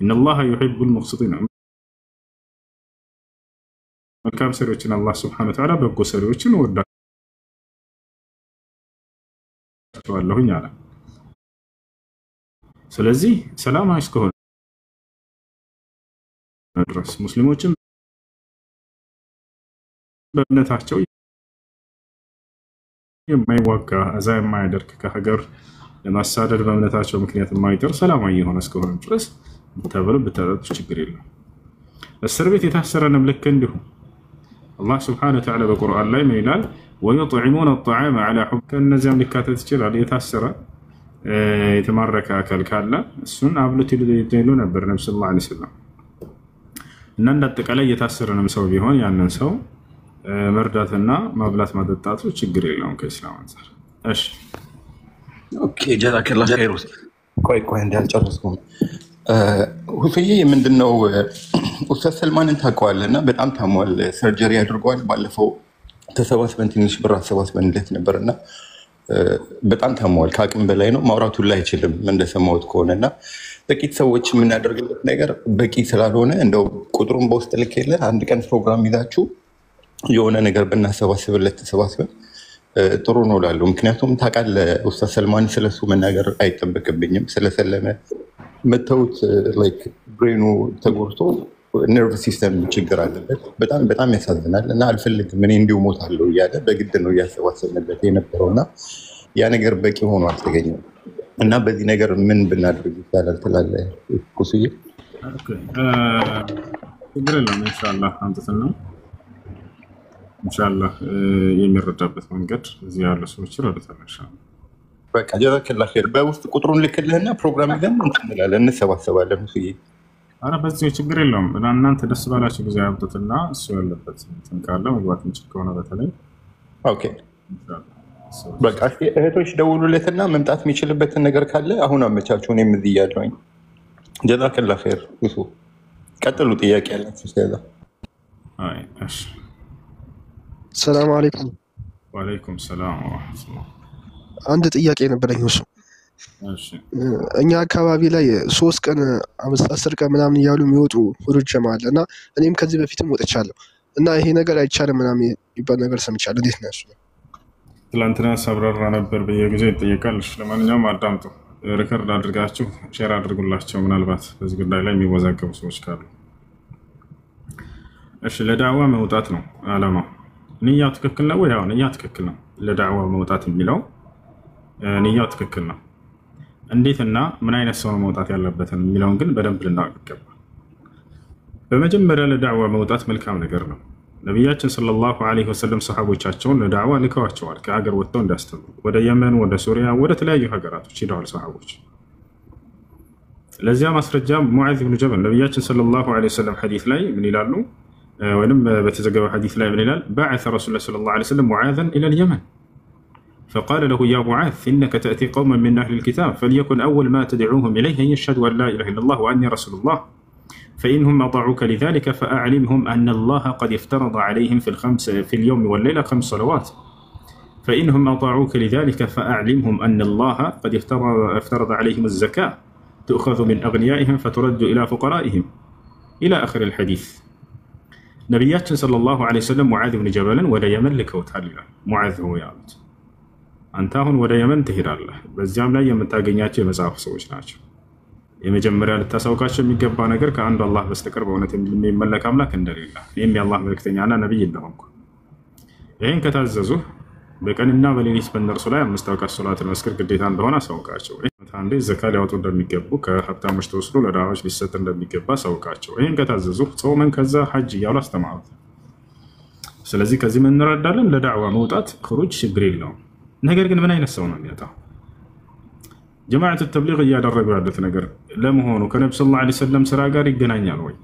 إن الله يحب المقسطين. መልካም ሰሪዎችን አላህ Subhanahu Wa Ta'ala በጎ ሰሪዎችን ወዳቸዋለሁኝ አለ። ስለዚህ ሰላማዊ እስከሆነ ድረስ ሙስሊሞችን በእምነታቸው የማይዋጋ አዛ የማያደርግ ከሀገር ለማሳደድ በእምነታቸው ምክንያት የማይደር ሰላማዊ የሆነ እስከሆነ ድረስ ብታበሉ ብታጠጡ ችግር የለም። እስር ቤት የታሰረንም ልክ እንዲሁ አላህ Subhanahu Wa Ta'ala በቁርአን ላይ ምን ይላል? ويطعمون الطعام على حب ከነዚያም ሊካተት ይችላል። የታሰረ የተማረከ አካል ካለ እሱን አብሉት ይሉ ነበር ነብዩ ሰለላሁ ዐለይሂ ወሰለም። እና እንዳጠቃላይ የታሰረንም ሰው ቢሆን ያንን ሰው መርዳትና ማብላት ማጠጣቱ ችግር የለውም ከእስላም አንፃር። እሺ ኦኬ ጀዛከላህ ኸይር። ቆይ እንዳልጨረስኩም ሁሴዬ ምንድነው ኡስታዝ ሰልማንን ታውቀዋለና በጣም ታሟል፣ ሰርጀሪ አድርጓል። ባለፈው ተሰባስበን ትንሽ ብር አሰባስበንለት ነበርና በጣም ታሟል፣ ከአቅም በላይ ነው። ማውራቱን ላይ አይችልም እንደሰማሁት ከሆነና ጥቂት ሰዎች የምናደርግለት ነገር በቂ ስላልሆነ እንደው ቁጥሩን በውስጥ ልኬልህ አንድ ቀን ፕሮግራም ይዛችሁ የሆነ ነገር ብናሰባስብለት ተሰባስበን ጥሩ ነው እላለሁ። ምክንያቱም ታውቃለህ ኡስታዝ ሰልማን ስለሱ መናገር አይጠበቅብኝም። ስለሰለመ መተውት ላይክ ብሬኑ ተጎድቶ ነርቭ ሲስተም ችግር አለበት። በጣም በጣም ያሳዝናል እና አልፈልግም እኔ እንዲሁ እሞታለሁ እያለ በግድ ነው እያሰባሰብንበት የነበረውና ያ ነገር በቂ ሆኖ አልተገኘም እና በዚህ ነገር ምን ብናደርግ ይቻላል ትላለህ ኩስዬ? ችግር የለም ኢንሻላህ አንተትና ኢንሻላህ የሚረዳበት መንገድ እዚህ ያሉ ሰዎች ይረዱታል ኢንሻላህ። በቃ ጀዛከላህ ኸይር። በውስጥ ቁጥሩን ልክልህና ፕሮግራም ይዘን እንላለን እንሰባሰባለን ሁሴ። አረ በዚህ ችግር የለውም። እናንተ ደስ ባላችሁ ጊዜ ያብጡትና እሱ ያለበት እንትን ካለ መግባት እንችል ከሆነ በተለይ ኦኬ በቃ እህቶች ደውሉለትና መምጣት የሚችልበትን ነገር ካለ አሁን አመቻችሁ። እኔም እዚህ እያለሁኝ። ጀዛከላህ ኸይር ሁሱ። ቀጥሉ ጥያቄ ያላችሁ ስለዛ። አይ እሺ ሰላም አለይኩም። ወአለይኩም ሰላም ወራህመቱላህ። አንድ ጥያቄ ነበረኝ ሁሱ። እኛ አካባቢ ላይ 3 ቀን 10 ቀን ምናምን እያሉ የሚወጡ ሁሩጅ አለ እና እኔም ከዚህ በፊትም ወጥቻለሁ እና ይሄ ነገር አይቻልም ምናምን ይባል ነገር ሰምቻለሁ። እንዴት ነው እሱ? ትላንትና ሰብራራ ነበር በየጊዜው ይጠየቃል። ለማንኛውም አዳምጡ፣ ሪከርድ አድርጋችሁ ሼር አድርጉላቸው፣ ምናልባት በዚህ ጉዳይ ላይ የሚወዛገቡ ሰዎች ካሉ። እሺ ለዳዕዋ መውጣት ነው አላማው። ንያው ትክክል ነው ወይ? አዎ ንያው ትክክል ነው። ለዳዕዋ መውጣት የሚለው ንያው ትክክል ነው። እንዴትና ምን አይነት ሰው ነው መውጣት ያለበትን የሚለውን ግን በደንብ ልናውቅ ይገባል። በመጀመሪያ ለዳዕዋ መውጣት መልካም ነገር ነው። ነቢያችን ሰለላሁ ዐለይሂ ወሰለም ሰሃቦቻቸውን ለዳዕዋ ልከዋቸዋል። ከሀገር ወጥተው እንዲያስተምሩ ወደ የመን፣ ወደ ሱሪያ፣ ወደ ተለያዩ ሀገራቶች ሄደዋል ሰሃቦች። ለዚያ ማስረጃ ሙዓዝ ብን ጀበል ነቢያችን ሰለላሁ ዐለይሂ ወሰለም ሐዲስ ላይ ምን ይላሉ? ወይም በተዘገበ ሐዲስ ላይ ምን ይላል? በዐሰ ረሱሉላህ ሰለላሁ ዐለይሂ ወሰለም ሙዓዘን ኢለል የመን فقال له يا معاذ إنك تأتي قوما من أهل الكتاب فليكن أول ما تدعوهم إليه أن يشهدوا أن لا إله إلا الله وأني رسول الله فإنهم أطاعوك لذلك فأعلمهم أن الله قد افترض عليهم في اليوم والليلة 5 صلوات فإنهم أطاعوك لذلك فأعلمهم أن الله قد افترض عليهم الزكاة تؤخذ من أغنيائهم فترد إلى فقرائهم إلى آخر الحديث. نبياتنا صلى الله عليه وسلم معاذ بن جبل ولا يملك وتعالى معاذ هو يعبد አንተ አሁን ወደ የመን ትሄዳለህ። በዚያም ላይ የምታገኛቸው የመጽሐፍ ሰዎች ናቸው። የመጀመሪያ ልታሳውቃቸው የሚገባ ነገር ከአንዱ አላህ በስተቀር በእውነት የሚመለክ አምላክ እንደሌለ፣ እኔም የአላህ መልእክተኛና ነቢይ እንደሆንኩ ይህን ከታዘዙ በቀንና በሌሊት በእነርሱ ላይ 5 አውቃት ሶላትን መስገድ ግዴታ እንደሆነ አሳውቃቸው። አንዴ ዘካ ሊያወጡ እንደሚገቡ ከሀብታሞች ተወስዶ ለድሃዎች ሊሰጥ እንደሚገባ አሳውቃቸው። ይህን ከታዘዙ ጾመን ከዛ ሐጅ እያሉ አስተማሩት። ስለዚህ ከዚህ ምን እንረዳለን? ለዳዕዋ መውጣት ኹሩጅ ችግር የለውም። ነገር ግን ምን አይነት ሰው ነው የሚወጣው? ጀማዓቱ ተብሊግ እያደረጉ ያሉት ነገር ለመሆኑ ከነብዩ ሰለላሁ ዐለይሂ ወሰለም ስራ ጋር ይገናኛል ወይ?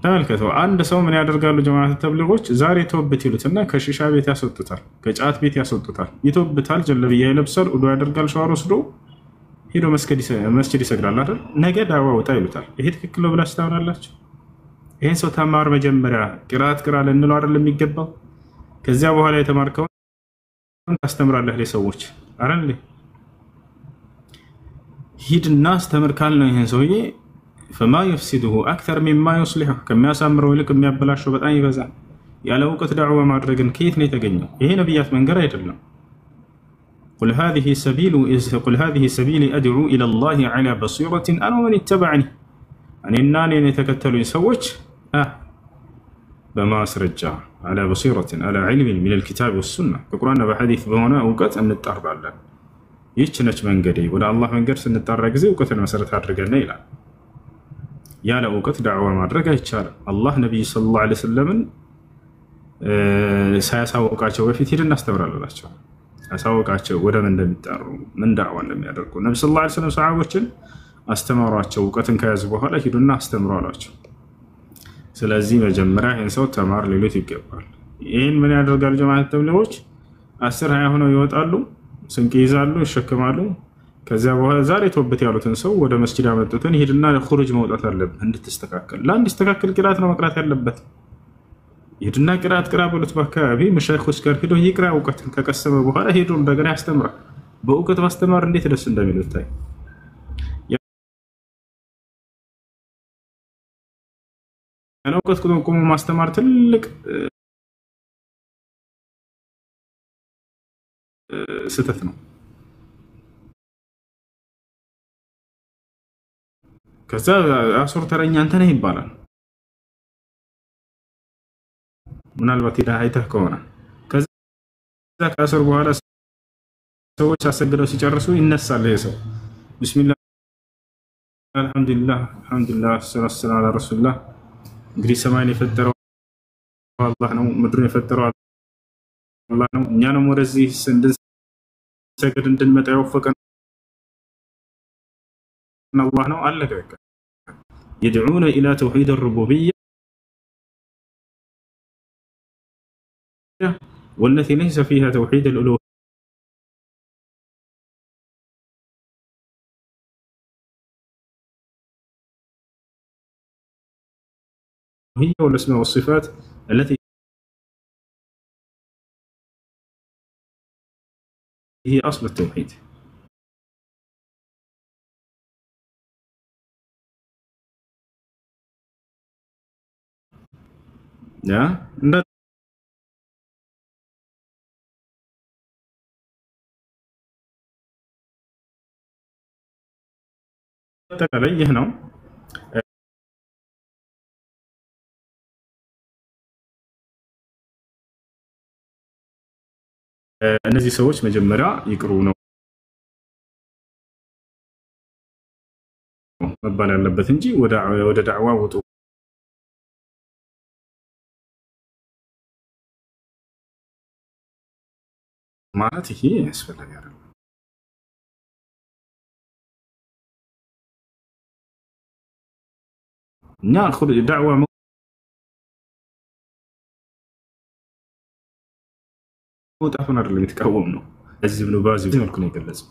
ተመልከቱ። አንድ ሰው ምን ያደርጋሉ ጀማዓቱ ተብሊጎች? ዛሬ ተወበት ይሉትና ከሺሻ ቤት ያስወጡታል፣ ከጫት ቤት ያስወጡታል። ይተወብታል፣ ጀለብያ ይለብሳል፣ ውዱእ ያደርጋል፣ ሻወር ወስዶ ሄዶ መስጂድ ይሰግዳል አይደል? ነገ ዳዕዋ ወጣ ይሉታል። ይሄ ትክክል ነው ብላችሁ ታምናላችሁ? ይሄን ሰው ተማር፣ መጀመሪያ ቂራአት ቅራ ልንለው አይደል የሚገባው? ከዚያ በኋላ የተማርከው ታስተምራለህ ለሰዎች አይደል? ሂድና አስተምር ካልነው ይሄን ሰውዬ ፈማ يفسده اكثر مما يصلحه ከሚያሳምረው ይልቅ የሚያበላሸው በጣም ይበዛል። ያለ እውቀት ዳዕዋ ማድረግን ከየት ነው የተገኘው? ይሄ ነብያት መንገድ አይደለም። قل هذه سبيلي ادعو الى الله على بصيرة انا ومن اتبعني እኔና እኔን የተከተሉኝ ሰዎች በማስረጃ على بصيرة على علم من الكتاب والسنة ከቁርአንና በሐዲስ በሆነ እውቀት እንጣራለን። ይህች ነች መንገዴ። ወደ አላህ መንገድ ስንጣራ ጊዜ እውቀትን መሰረት አድርገን ይላል። ያለ እውቀት ዳዕዋ ማድረግ አይቻልም። አላህ ነብይ ሰለላሁ ዐለይሂ ወሰለም ሳያሳውቃቸው በፊት ሄደን እናስተምራላቸው። አሳውቃቸው ወደ ምን እንደሚጣሩ ምን ዳዕዋ እንደሚያደርጉ ነብዩ ሰለላሁ ዐለይሂ ወሰለም ሰሃቦችን አስተማሯቸው እውቀትን ከያዙ በኋላ ሂዱና አስተምሩ አሏቸው ስለዚህ መጀመሪያ ይሄን ሰው ተማር ሊሉት ይገባል ይሄን ምን ያደርጋል ጀማዓት ተብሊጎች 10 20 ሆነው ይወጣሉ ስንቅ ይዛሉ ይሸከማሉ ከዛ በኋላ ዛሬ ተወበት ያሉትን ሰው ወደ መስጂድ አመጡትን ሄድና ለኹሩጅ መውጣት አለበት እንድትስተካከል ለአንድ ይስተካከል ቅራት ነው መቅራት ያለበት ይድና ቅራት ቅራ ብሉት በአካባቢ መሻይኾች ጋር ሄዶ ይቅራ እውቀትን ከቀሰመ በኋላ ሄዶ እንደገና ያስተምራል በእውቀት ማስተማር እንዴት ደስ እንደሚል ታይ ያለ እውቀት ቆሞ ማስተማር ትልቅ ስህተት ነው ከዛ አሱር ተረኛ አንተ ነህ ይባላል ምናልባት አይተህ ከሆነ ከዛ ከአሱር በኋላ ሰዎች አሰግደው ሲጨርሱ ይነሳል ይሄ ሰው ቢስሚላህ አልহামዱሊላህ ሰለላሁ ዐለይሂ ረሱላህ እንግዲህ ሰማይን የፈጠረው አላህ ነው ምድርን የፈጠረው አላህ ነው እኛንም ወደዚህ እንድንሰግድ እንድንመጣ ያወፈቀን الله ነው አለቀ يدعون الى توحيد الربوبيه والتي ليس فيها توحيد الالوهيه والاسماء والصفات التي هي اصل التوحيد يا ተቀለይ ይህ ነው እነዚህ ሰዎች መጀመሪያ ይቅሩ ነው መባል ያለበት እንጂ ወደ ዳዕዋ ወጡ ማለት ይሄ ያስፈልጋል እና ዳዕዋ ወጣቱን አይደለም የተቃወም ነው እዚህ ብሎ ባዚ መልኩ ነው የገለጹት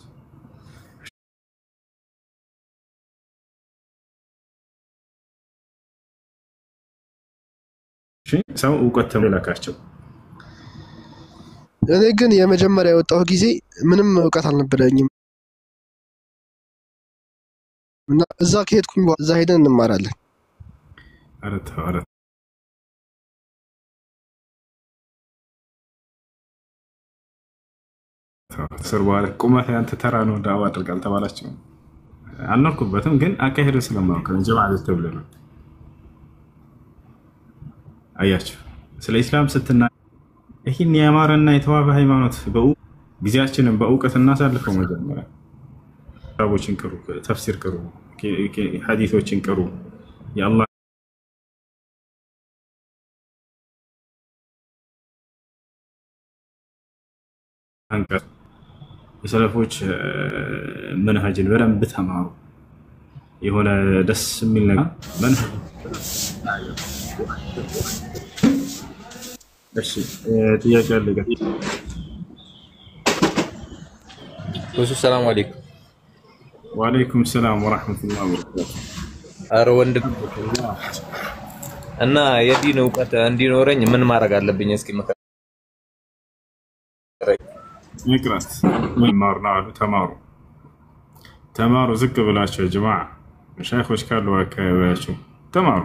ሰው እውቀት ተመላካቸው እኔ ግን የመጀመሪያ የወጣው ጊዜ ምንም እውቀት አልነበረኝም እና እዛ ከሄድኩኝ እዛ ሄደን እንማራለን አረ ተሰርባለ ቁመህ አንተ ተራ ነው ዳዋ አድርጋል ተባላችሁ አልኖርኩበትም ግን አካሄዱ ስለማውቅ ነው ጀማዓ ተብለ ነው አያችሁ ስለ ኢስላም ስትና ይሄን ያማረና የተዋበ ሃይማኖት ጊዜያችንን በእውቀት እናሳልፈው መጀመሪያ ኪታቦችን ቅሩ ተፍሲር ቅሩ ሐዲሶችን ቅሩ የአላህ አንቀር የሰለፎች መንሃጅን በደንብ ተማሩ የሆነ ደስ የሚል ነገር መንሃጅ እሺ ጥያቄ አለ ሰላም አለይኩም ወአለይኩም ሰላም ወራህመቱላሂ ወበረካቱ አረ ወንድም እና የዲን እውቀት እንዲኖረኝ ምን ማድረግ አለብኝ እስኪ መከራ ይቅራት መማርና ተማሩ ዝቅ ብላችሁ ጀማዓ መሻይኾች ካሉ አካባቢያችሁ ተማሩ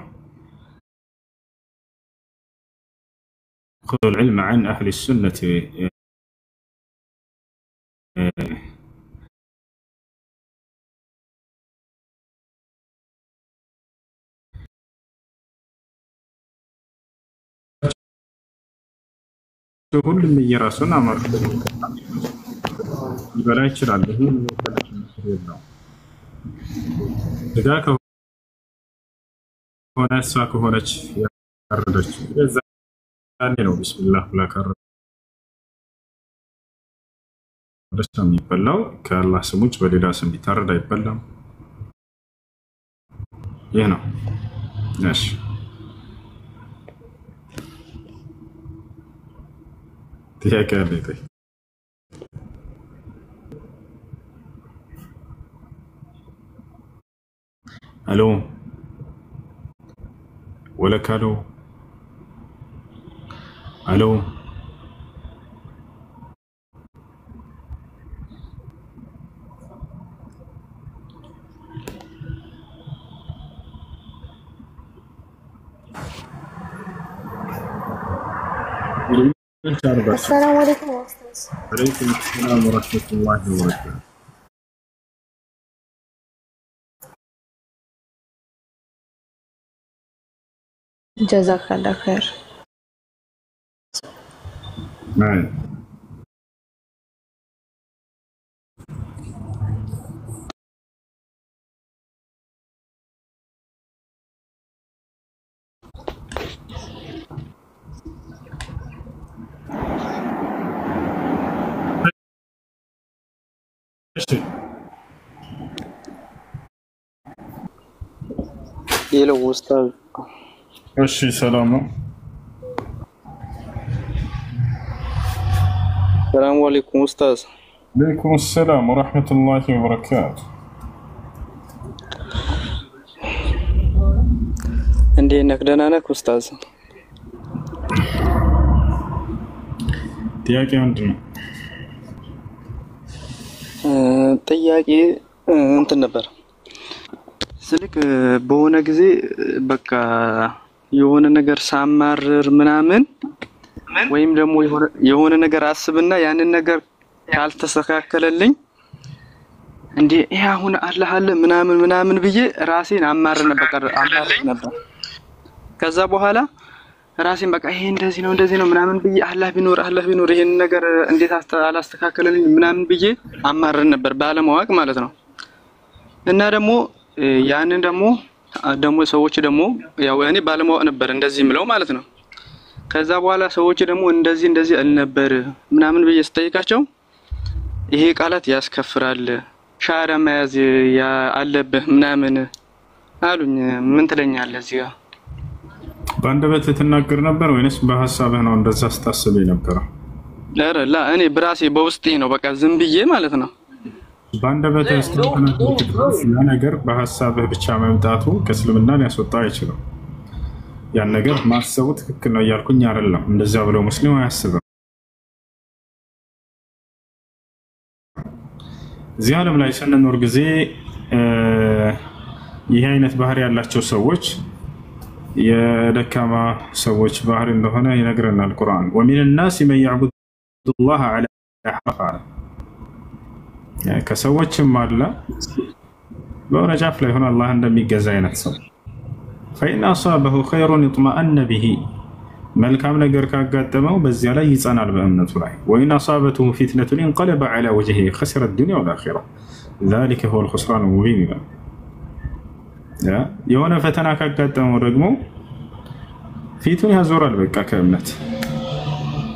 خذوا العلم عن أهل السنة ሁሉም የራሱን አማር ይበላ ይችላል ይሄ ነው ደጋ ከሆነ እሷ ከሆነች ያረደች ነው ቢስሚላህ ብላ የሚበላው ከአላህ ስም ውጭ በሌላ ስም ቢታረድ አይበላም። ይህ ነው። እሺ ጥያቄ አለ? አሎ ወለካ አሎ አሎ السلام عليكم يا أستاذ. عليكم السلام ورحمة الله وبركاته. جزاك الله خير. نعم. يلو أستاذ. እሺ ሰላም ነው። السلام عليكم أستاذ. عليكم السلام ورحمة الله وبركاته. እንዴት ነህ? ደህና ነህ ኡስታዝ? ጥያቄ ምንድን ነው? ጥያቄ እንትን ነበር ስልክ በሆነ ጊዜ በቃ የሆነ ነገር ሳማርር ምናምን ወይም ደግሞ የሆነ ነገር አስብና ያንን ነገር ካልተስተካከለልኝ እንዴ ይሄ አሁን አላህ አለ ምናምን ብዬ ራሴን አማርር ነበር። ከዛ በኋላ ራሴን በቃ ይሄ እንደዚህ ነው ምናምን ብዬ አላህ ቢኖር ይሄን ነገር እንዴት አላስተካከለልኝ ምናምን ብዬ አማርር ነበር ባለማወቅ ማለት ነው። እና ደግሞ ያንን ደግሞ ሰዎች ደግሞ ያው እኔ ባለማወቅ ነበር እንደዚህ ምለው ማለት ነው። ከዛ በኋላ ሰዎች ደግሞ እንደዚህ አልነበር ምናምን ብዬ ስጠይቃቸው ይሄ ቃላት ያስከፍራል ሻራ መያዝ አለብህ ምናምን አሉኝ። ምን ትለኛለህ እዚህ ጋር? በአንደበት ትናገር ነበር ወይስ በሐሳብህ ነው እንደዛ ስታስብ የነበረው? ኧረ ላ እኔ በራሴ በውስጤ ነው በቃ ዝም ብዬ ማለት ነው። በአንደበት ያ ነገር በሐሳብህ ብቻ መምጣቱ ከእስልምና ሊያስወጣ አይችልም። ያን ነገር ማሰቡ ትክክል ነው እያልኩኝ አይደለም። እንደዛ ብሎ ሙስሊም አያስብም። እዚህ ዓለም ላይ ስንኖር ጊዜ ይህ አይነት ባህሪ ያላቸው ሰዎች የደካማ ሰዎች ባህሪ እንደሆነ ይነግረናል ቁርአን። ومن الناس من يعبد الله على حرف ከሰዎችም አለ በሆነ ጫፍ ላይ ሆነ አላህ እንደሚገዛ አይነት ሰው فإن أصابه خير اطمأن به መልካም ነገር ካጋጠመው በዚያ ላይ ይጸናል በእምነቱ ላይ وإن أصابته فتنة انقلب على وجهه خسر الدنيا والآخرة ذلك هو الخسران المبين የሆነ ፈተና ካጋጠመው ደግሞ ፊቱን ያዞራል በቃ ከእምነት።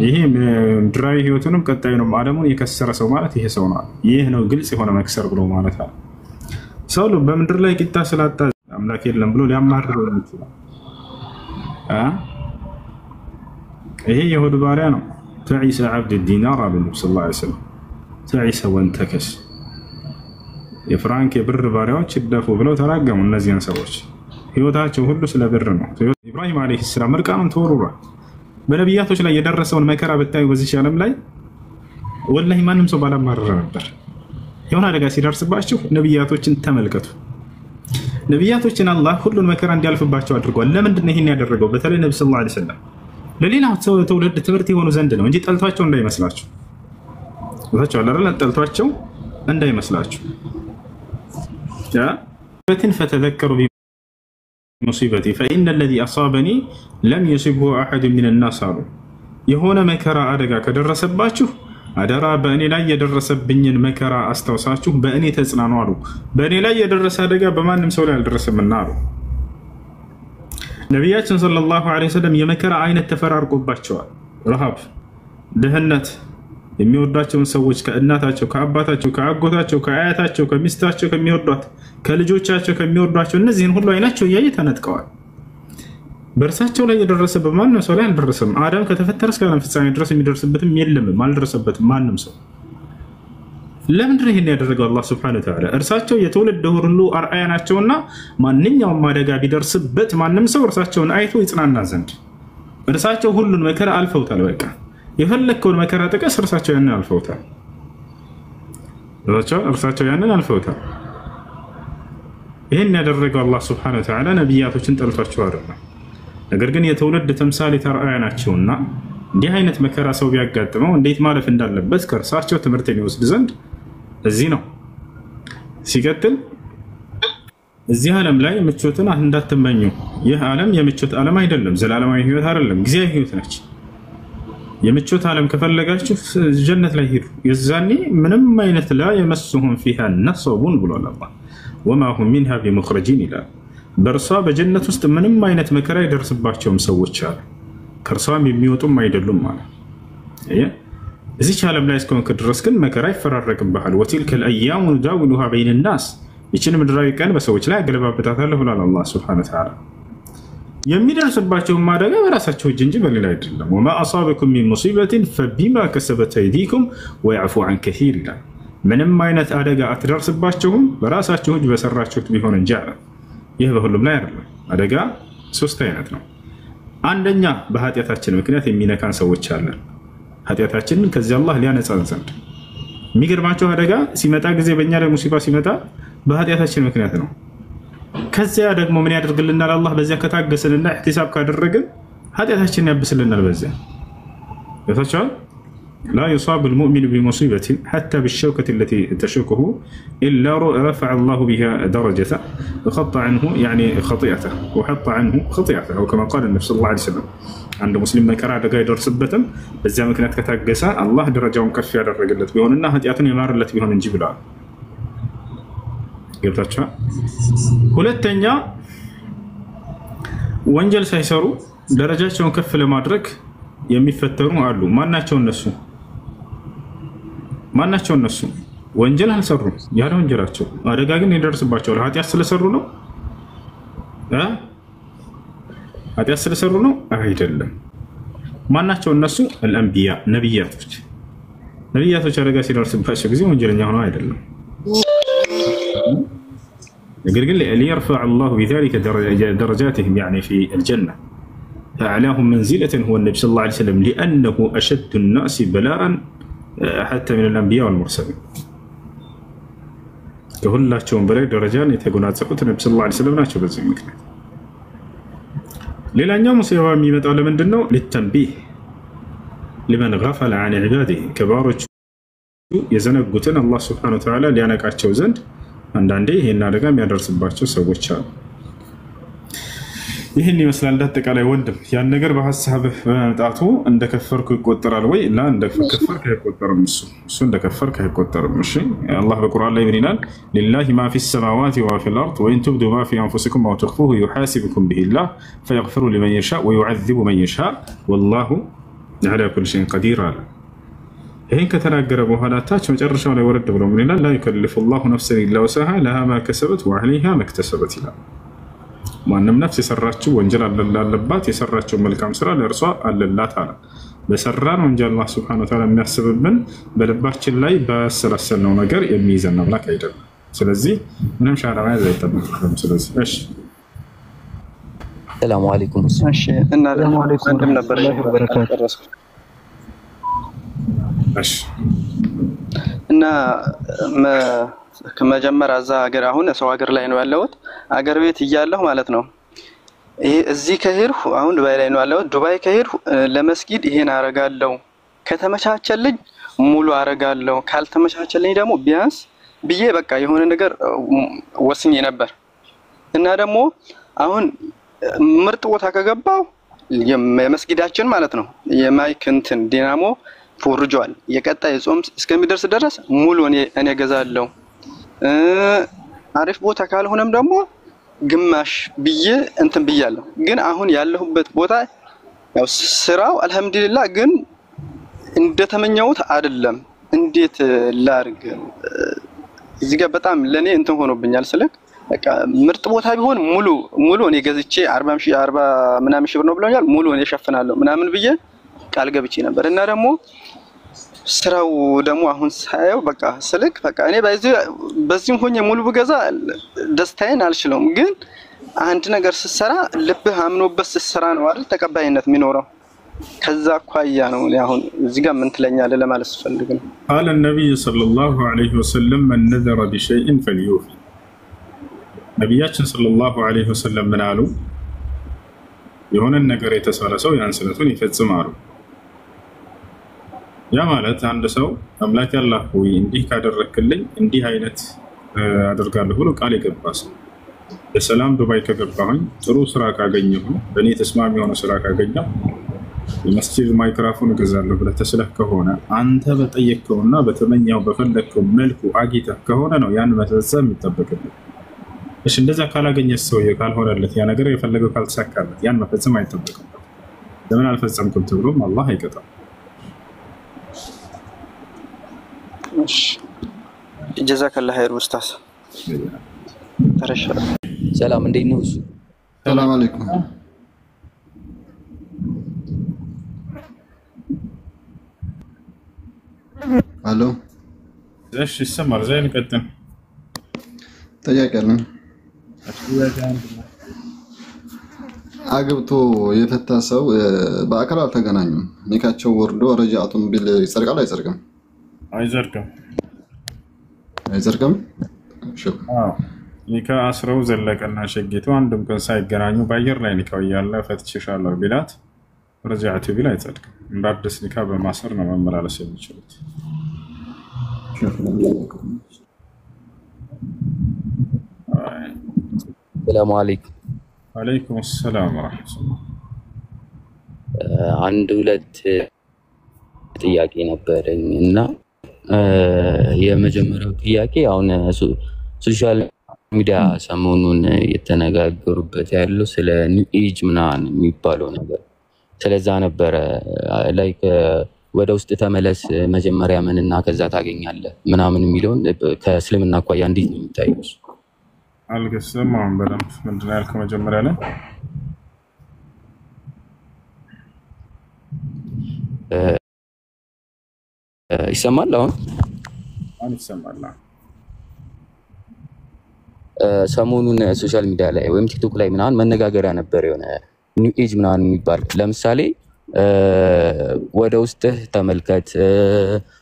ይሄ ምድራዊ ህይወቱንም ቀጣዩንም ዓለሙን የከሰረ ሰው ማለት ይሄ ሰው ነው። ይህ ነው ግልጽ የሆነ መክሰር ብሎ ማለት ነው። ሰው በምድር ላይ ቂጣ ስላጣ አምላክ የለም ብሎ ሊያማርረው ይችላል። ይሄ የሁድ ባሪያ ነው። ተዒሰ ዓብድ ዲናር አሉ ነብዩ ሰለላሁ ዐለይሂ ወሰለም። ተዒሰ ወንተከስ የፍራንክ የብር ባሪያዎች ይደፉ ብለው ተራገሙ። እነዚህን ሰዎች ህይወታቸው ሁሉ ስለ ብር ነው። ኢብራሂም አለይሂ ሰላም እርቃኑን ተወርውሯል። በነቢያቶች ላይ የደረሰውን መከራ ብታዩ በዚህ ዓለም ላይ ወላሂ ማንም ሰው ባላማረረ ነበር። የሆነ አደጋ ሲደርስባችሁ ነቢያቶችን ተመልከቱ። ነቢያቶችን አላህ ሁሉን መከራ እንዲያልፍባቸው አድርጓል። ለምንድን ነው ይሄን ያደረገው? በተለይ ነብዩ ሰለላሁ ዐለይሂ ወሰለም ለሌላ ትውልድ ትምህርት የሆኑ ዘንድ ነው እንጂ ጠልቷቸው እንዳይመስላችሁ። ወታቸው አላህ ጠልቷቸው እንዳይመስላችሁ። فتذكروا بمصيبتي فإن الذي أصابني لم يصبه أحد من الناس የሆነ መከራ አደጋ ከደረሰባችሁ አደራ በእኔ ላይ የደረሰብኝን መከራ አስታውሳችሁ በእኔ ተጽናኑ አሉ። በእኔ ላይ የደረሰ አደጋ በማንም ሰው ላይ አልደረሰምና አሉ። ነቢያችን ሰለላሁ ዐለይሂ ወሰለም የመከራ አይነት ተፈራርቆባቸዋል። ረሃብ፣ ድህነት፣ የሚወዷቸውን ሰዎች ከእናታቸው ከአባታቸው ከአጎታቸው ከአያታቸው ከሚስታቸው ከሚወዷት ከልጆቻቸው ከሚወዷቸው እነዚህን ሁሉ አይናቸው እያየ ተነጥቀዋል። በእርሳቸው ላይ የደረሰ በማንም ሰው ላይ አልደረሰም። አዳም ከተፈጠረ እስከ ዓለም ፍጻሜ ድረስ የሚደርስበትም የለም፣ አልደረሰበትም ማንም ሰው። ለምንድን ነው ይሄን ያደረገው አላህ Subhanahu Wa Ta'ala? እርሳቸው የትውልድ ሁሉ አርአያ ናቸውና ማንኛውም አደጋ ቢደርስበት ማንም ሰው እርሳቸውን አይቶ ይጽናና ዘንድ እርሳቸው ሁሉን መከራ አልፈውታል። በቃ የፈለከውን መከራ ጥቀስ፣ እርሳቸው ያንን አልፈውታል። እርሳቸው ያንን አልፈውታል። ይሄን ያደረገው አላህ Subhanahu Wa Ta'ala ነብያቶችን ጠልቷቸው አይደለም፣ ነገር ግን የትውልድ ተምሳሌት አርአያ ናቸውና እንዲህ አይነት መከራ ሰው ቢያጋጥመው እንዴት ማለፍ እንዳለበት ከእርሳቸው ትምህርት የሚወስድ ዘንድ እዚህ ነው። ሲቀጥል እዚህ ዓለም ላይ ምቾትን እንዳትመኙ። ይህ ዓለም የምቾት ዓለም አይደለም፣ ዘላለማዊ ህይወት አይደለም፣ ጊዜያዊ ህይወት ነች። የምቾት ዓለም ከፈለጋችሁ ጀነት ላይ ሄዱ። የዛኔ ምንም አይነት ላ የመስሁም ፊሃ ነሰቡን ብሏል አላህ። ወማ ሁም ሚንሃ ቢሙኽረጂን ይላል። በእርሷ በጀነት ውስጥ ምንም አይነት መከራ ይደርስባቸውም ሰዎች አሉ፣ ከእርሷም የሚወጡም አይደሉም ማለት። እዚች ዓለም ላይ እስከሆንክ ድረስ ግን መከራ ይፈራረቅብሃል። ወቲልከል አያሙ ኑዳዊሉሃ በይነ ናስ፣ ይችን ምድራዊ ቀን በሰዎች ላይ አገለባበታታለሁ ብሏል አላህ Subhanahu Wa Ta'ala። የሚደርስባቸውም አደጋ በራሳቸው እጅ እንጂ በሌላ አይደለም። ወማ አሳበኩም ሚን ሙሲበትን ፈቢማ ከሰበት አይዲኩም ወየዕፉ ዐን ከሲር ይላል። ምንም አይነት አደጋ አትደርስባቸውም በራሳቸው እጅ በሰራችሁት ቢሆን እንጂ አለ። ይህ በሁሉም ላይ አይደለም። አደጋ ሶስት አይነት ነው። አንደኛ በኃጢአታችን ምክንያት የሚነካን ሰዎች አለን። ኃጢአታችንን ከዚህ አላህ ሊያነጻን ዘንድ የሚገርማቸው አደጋ ሲመጣ ጊዜ በእኛ ላይ ሙሲባ ሲመጣ በኃጢአታችን ምክንያት ነው። ከዚያ ደግሞ ምን ያደርግልናል አላህ? በዚያ ከታገስንና ኢህቲሳብ ካደረግን ኃጢአታችንን ያብስልናል። በዚያ ያታቻል لا يصاب المؤمن بمصيبة حتى بالشوكة التي تشوكه إلا رفع الله بها درجته وخط عنه يعني خطيئته وحط عنه خطيئته، أو كما قال النبي صلى الله عليه وسلم عند مسلم مكر على قايدر سبتم بزي ما كانت كتاجسا الله درجة مكفي على الرجل بيهون إنها هتياتني نار التي بيهون نجيب لها قلتها ሁለተኛ ወንጀል ሳይሰሩ ደረጃቸውን ከፍ ለማድረግ የሚፈተኑ አሉ። ማናቸው እነሱ ወንጀል አልሰሩም፣ ያለ ወንጀላቸው አደጋ ግን ይደርስባቸዋል። ኃጢአት ስለሰሩ ነው ኃጢአት ስለሰሩ ነው አይደለም። ማናቸው እነሱ? አልአንቢያ ነቢያቶች አደጋ ሲደርስባቸው ጊዜ ወንጀለኛ ሆነው አይደለም። ነገር ግን ليرفع الله بذلك درجاتهم يعني في الجنة، فأعلاهم منزلة هو النبي صلى الله عليه وسلم لأنه أشد الناس بلاء حتى من الأنبياء والمرسلين. كهلاቸውን በላይ ደረጃን የተጎናጸፉት ነብዩ ሰለላሁ ዐለይሂ ወሰለም ናቸው። በዚህ ምክንያት ሌላኛው ሙሲባ የሚመጣው ለምንድን ነው? للتنبيه لمن غفل عن عباده ከባሮቹ የዘነጉትን አላህ Subhanahu Wa Ta'ala ሊያነቃቸው ዘንድ አንዳንዴ ይሄን አደጋ የሚያደርስባቸው ሰዎች አሉ። ይሄን ይመስላል እንዳጠቃላይ ወንድም ያን ነገር በሐሳብህ በመምጣቱ እንደከፈርኩ ይቆጠራል ወይ? ላ እንደከፈርክ አይቆጠርም። እሱ እንደከፈርክ አይቆጠርም። እሺ አላህ በቁርአን ላይ ምን ይላል? ሊላሂ ማ ፊ السماوات وما في الارض وان تبدوا ما في انفسكم او تخفوه يحاسبكم به الله فيغفر لمن يشاء ويعذب من يشاء والله على كل شيء قدير አለ። ይሄን ከተናገረ በኋላ ታች መጨረሻው ላይ ወረድ ብሎ ምን ይላል? لا يكلف الله نفسا الا وسعها لها ما كسبت وعليها ما اكتسبت ይላል። ማንም ነፍስ የሰራችው ወንጀል አለባት፣ የሰራችው መልካም ስራ ለእርሷ አለላት አለ። በሰራን ወንጀል አላህ Subhanahu Wa Ta'ala የሚያስብብን በልባችን ላይ በሰለሰልነው ነገር የሚይዘን አምላክ አይደለም። ስለዚህ ምንም ሻራ መያዝ አይጠበቅም። ስለዚህ እሺ ሰላም አለይኩም። እሺ እና ሰላም አለይኩም ወንድም ነበር በረካቱ። እሺ እና ከመጀመሪያ እዛ ሀገር አሁን ሰው ሀገር ላይ ነው ያለሁት። ሀገር ቤት እያለሁ ማለት ነው ይሄ እዚህ ከሄድኩ አሁን ዱባይ ላይ ነው ያለሁት። ዱባይ ከሄድኩ ለመስጊድ ይሄን አረጋለሁ፣ ከተመቻቸልኝ ሙሉ አረጋለሁ፣ ካልተመቻቸልኝ ደግሞ ቢያንስ ብዬ በቃ የሆነ ነገር ወስኜ ነበር። እና ደግሞ አሁን ምርጥ ቦታ ከገባው የመስጊዳችን ማለት ነው የማይክ እንትን ዲናሞ ፎርጇል። የቀጣይ ጾም እስከሚደርስ ድረስ ሙሉ እኔ ገዛለሁ። አሪፍ ቦታ ካልሆነም ደግሞ ግማሽ ብዬ እንትን ብያለሁ። ግን አሁን ያለሁበት ቦታ ያው ስራው አልহামዱሊላህ ግን እንደተመኘሁት አይደለም። እንዴት ላርግ? እዚህ ጋር በጣም ለኔ እንትን ሆኖብኛል። ስልክ በቃ ምርጥ ቦታ ቢሆን ሙሉ እኔ ገዝቼ 40 ምናምን ሺህ ብር ነው ብለውኛል። ሙሉ እኔ እሸፍናለሁ ምናምን ብዬ ቃል ገብቼ ነበር እና ደግሞ ስራው ደግሞ አሁን ሳየው በቃ ስልክ በቃ እኔ በዚህም ሆኜ ሙሉ ብገዛ ደስታዬን አልችለውም። ግን አንድ ነገር ስትሰራ ልብህ አምኖበት ስትሰራ ነው አይደል ተቀባይነት የሚኖረው። ከዛ አኳያ ነው እኔ አሁን እዚህ ጋር ምን ትለኛለህ ለማለት ፈልግ ነው። قال النبي صلى الله عليه وسلم من نذر بشيء فليوفي ነብያችን ሰለላሁ ዐለይሂ ወሰለም ምን አሉ? የሆነ ነገር የተሳለ ሰው ያን ስለቱን ይፈጽማሉ። ያ ማለት አንድ ሰው አምላክ አላህ ሆይ እንዲህ ካደረክልኝ እንዲህ አይነት አደርጋለሁ ብሎ ቃል የገባ ሰው በሰላም ዱባይ ከገባሁኝ ጥሩ ስራ ካገኘሁ በእኔ ተስማሚ የሆነ ስራ ካገኘሁ የመስጂድ ማይክሮፎን እገዛለሁ ብለህ ተስለህ ከሆነ አንተ በጠየቅከውና በተመኛው በፈለግከው መልኩ አጊተህ ከሆነ ነው ያን መፈጸም የሚጠበቅብህ። እሺ እንደዛ ካላገኘህ ሰውዬ ካልሆነለት ያ ነገር የፈለገው ካልተሳካለት ያን መፈጸም አይጠበቅም። ለምን አልፈጸምኩም ተብሎም አላህ አይቀጣም። እሺ ጀዛከላህ ኸይር ኡስታዝ። ተረሻለ ሰላም እንዴት ነው? ሰላም አለይኩም። አሎ እሺ ይሰማል። ዘይን ቀጥል። ጥያቄ አለኝ። አግብቶ የፈታ ሰው በአካል አልተገናኙም፣ ኒካቸው ወርዶ ረጃቱን ቢል ይጸድቃል አይጸድቅም? አይጸድቅም። አይጸድቅም? አዎ ኒካ አስረው ዘለቀና ሸጊቱ አንድም ቀን ሳይገናኙ በአየር ላይ ኒካው እያለ ፈትቼሻለሁ ቢላት ረጃቱ ቢል አይጸድቅም። እንደ አዲስ ኒካ በማሰር ነው መመላለስ የሚችሉት። ሰላም አለይኩም። ወአለይኩም ሰላም ወራህመቱላህ። አንድ ሁለት ጥያቄ ነበረኝ እና የመጀመሪያው ጥያቄ አሁን ሶሻል ሚዲያ ሰሞኑን የተነጋገሩበት ያለው ስለ ኒው ኤጅ ምናምን የሚባለው ነገር ስለዛ ነበረ። ላይክ ወደ ውስጥ ተመለስ መጀመሪያ ምንና ከዛ ታገኛለህ ምናምን የሚለውን ከእስልምና አኳያ እንዴት ነው የሚታየው? አልገሰማም በደንብ ምንድን ነው ያልከው መጀመሪያ ላይ? ይሰማል አሁን? ይሰማል። ሰሞኑን ሶሻል ሚዲያ ላይ ወይም ቲክቶክ ላይ ምናምን መነጋገሪያ ነበር የሆነ ኒው ኤጅ ምናምን የሚባል ለምሳሌ ወደ ውስጥህ ተመልከት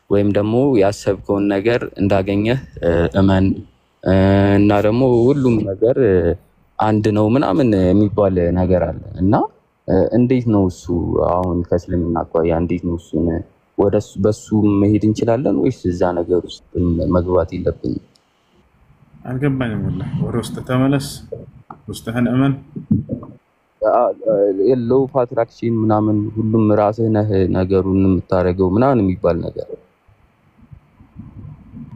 ወይም ደግሞ ያሰብከውን ነገር እንዳገኘህ እመን እና ደግሞ ሁሉም ነገር አንድ ነው ምናምን የሚባል ነገር አለ እና እንዴት ነው እሱ አሁን ከእስልምና አኳያ እንዴት ነው እሱን ወደሱ በሱ መሄድ እንችላለን ወይስ እዛ ነገር ውስጥ መግባት የለብንም? አልገባኝም። ወላሂ ወደ ውስጥ ተመለስ ውስጥህን እመን የለው አትራክሽን ምናምን ሁሉም ራስህ ነህ ነገሩን የምታደርገው ምናምን የሚባል ነገር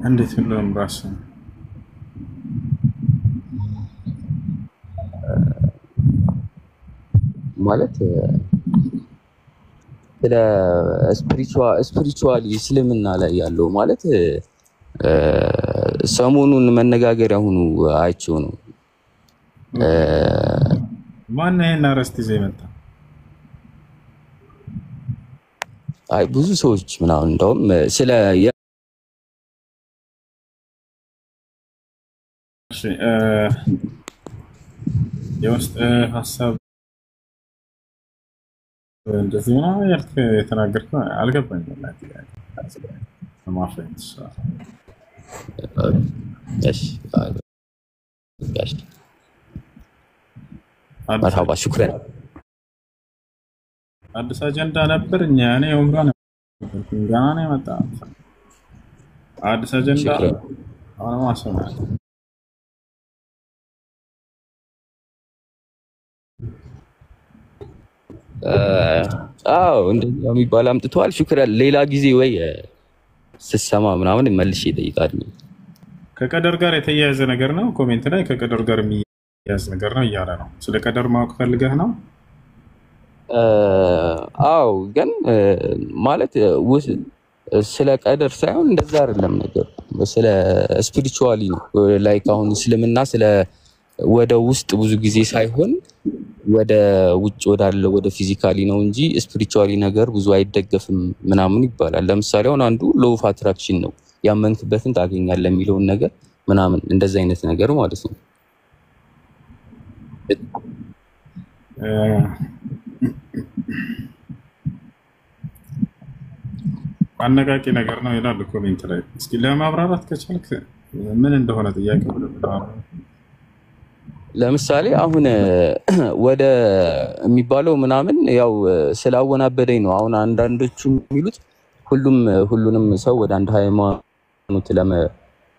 እንዴት ሁሉም ራስህ ማለት ስለ ስፒሪቹዋሊ እስልምና ላይ ያለው ማለት ሰሞኑን መነጋገሪያ ሆኖ አይቼው ነው። ማን ይሄን አረስት ይዘህ መጣ? አይ ብዙ ሰዎች ምናምን እንደውም ስለ የውስጥ ሀሳብ እንደዚህ ነው ያልክ የተናገርከው አልገባኝም። ማፈን እሺ مرحبا شكرا አዲስ አጀንዳ ነበር እኛ ነው ወንጋና ጋና ነው መጣ አዲስ አጀንዳ አሁን ማሰማት እንደዚህ የሚባል አምጥቷል። ሽክራን ሌላ ጊዜ ወይ ስሰማ ምናምን መልሼ እጠይቃለሁ። ከቀደር ጋር የተያያዘ ነገር ነው። ኮሜንት ላይ ከቀደር ጋር የሚያያዝ ነገር ነው እያለ ነው። ስለ ቀደር ማወቅ ፈልገህ ነው? አዎ ግን ማለት ስለ ቀደር ሳይሆን እንደዛ አይደለም ነገር ስለ ስፒሪቹዋሊ ነው ላይክ አሁን እስልምና ስለ ወደ ውስጥ ብዙ ጊዜ ሳይሆን ወደ ውጭ ወዳለው ወደ ፊዚካሊ ነው እንጂ ስፒሪቹዋሊ ነገር ብዙ አይደገፍም ምናምን ይባላል። ለምሳሌ አሁን አንዱ ሎው ኦፍ አትራክሽን ነው ያመንክበትን ታገኛለህ የሚለውን ነገር ምናምን እንደዛ አይነት ነገር ማለት ነው። አነቃቂ ነገር ነው ይላል ኮሜንት ላይ። እስኪ ለማብራራት ከቻልክ ምን እንደሆነ ጥያቄው ለምሳሌ አሁን ወደ የሚባለው ምናምን ያው ስላወናበደኝ ነው። አሁን አንዳንዶቹ የሚሉት ሁሉንም ሰው ወደ አንድ ሃይማኖት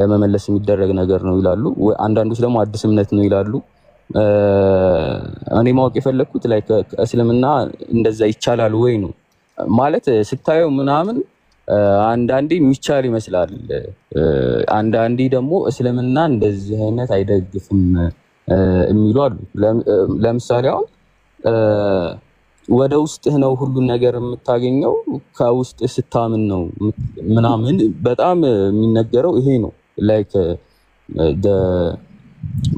ለመመለስ የሚደረግ ነገር ነው ይላሉ። አንዳንዶች ደግሞ አዲስ እምነት ነው ይላሉ። እኔ ማወቅ የፈለኩት ላይ እስልምና እንደዛ ይቻላል ወይ ነው ማለት ስታየው ምናምን አንዳንዴ የሚቻል ይመስላል። አንዳንዴ ደግሞ እስልምና እንደዚህ አይነት አይደግፍም የሚሉ አሉ። ለምሳሌ አሁን ወደ ውስጥህ ነው ሁሉን ነገር የምታገኘው ከውስጥ ስታምን ነው ምናምን በጣም የሚነገረው ይሄ ነው። ላይክ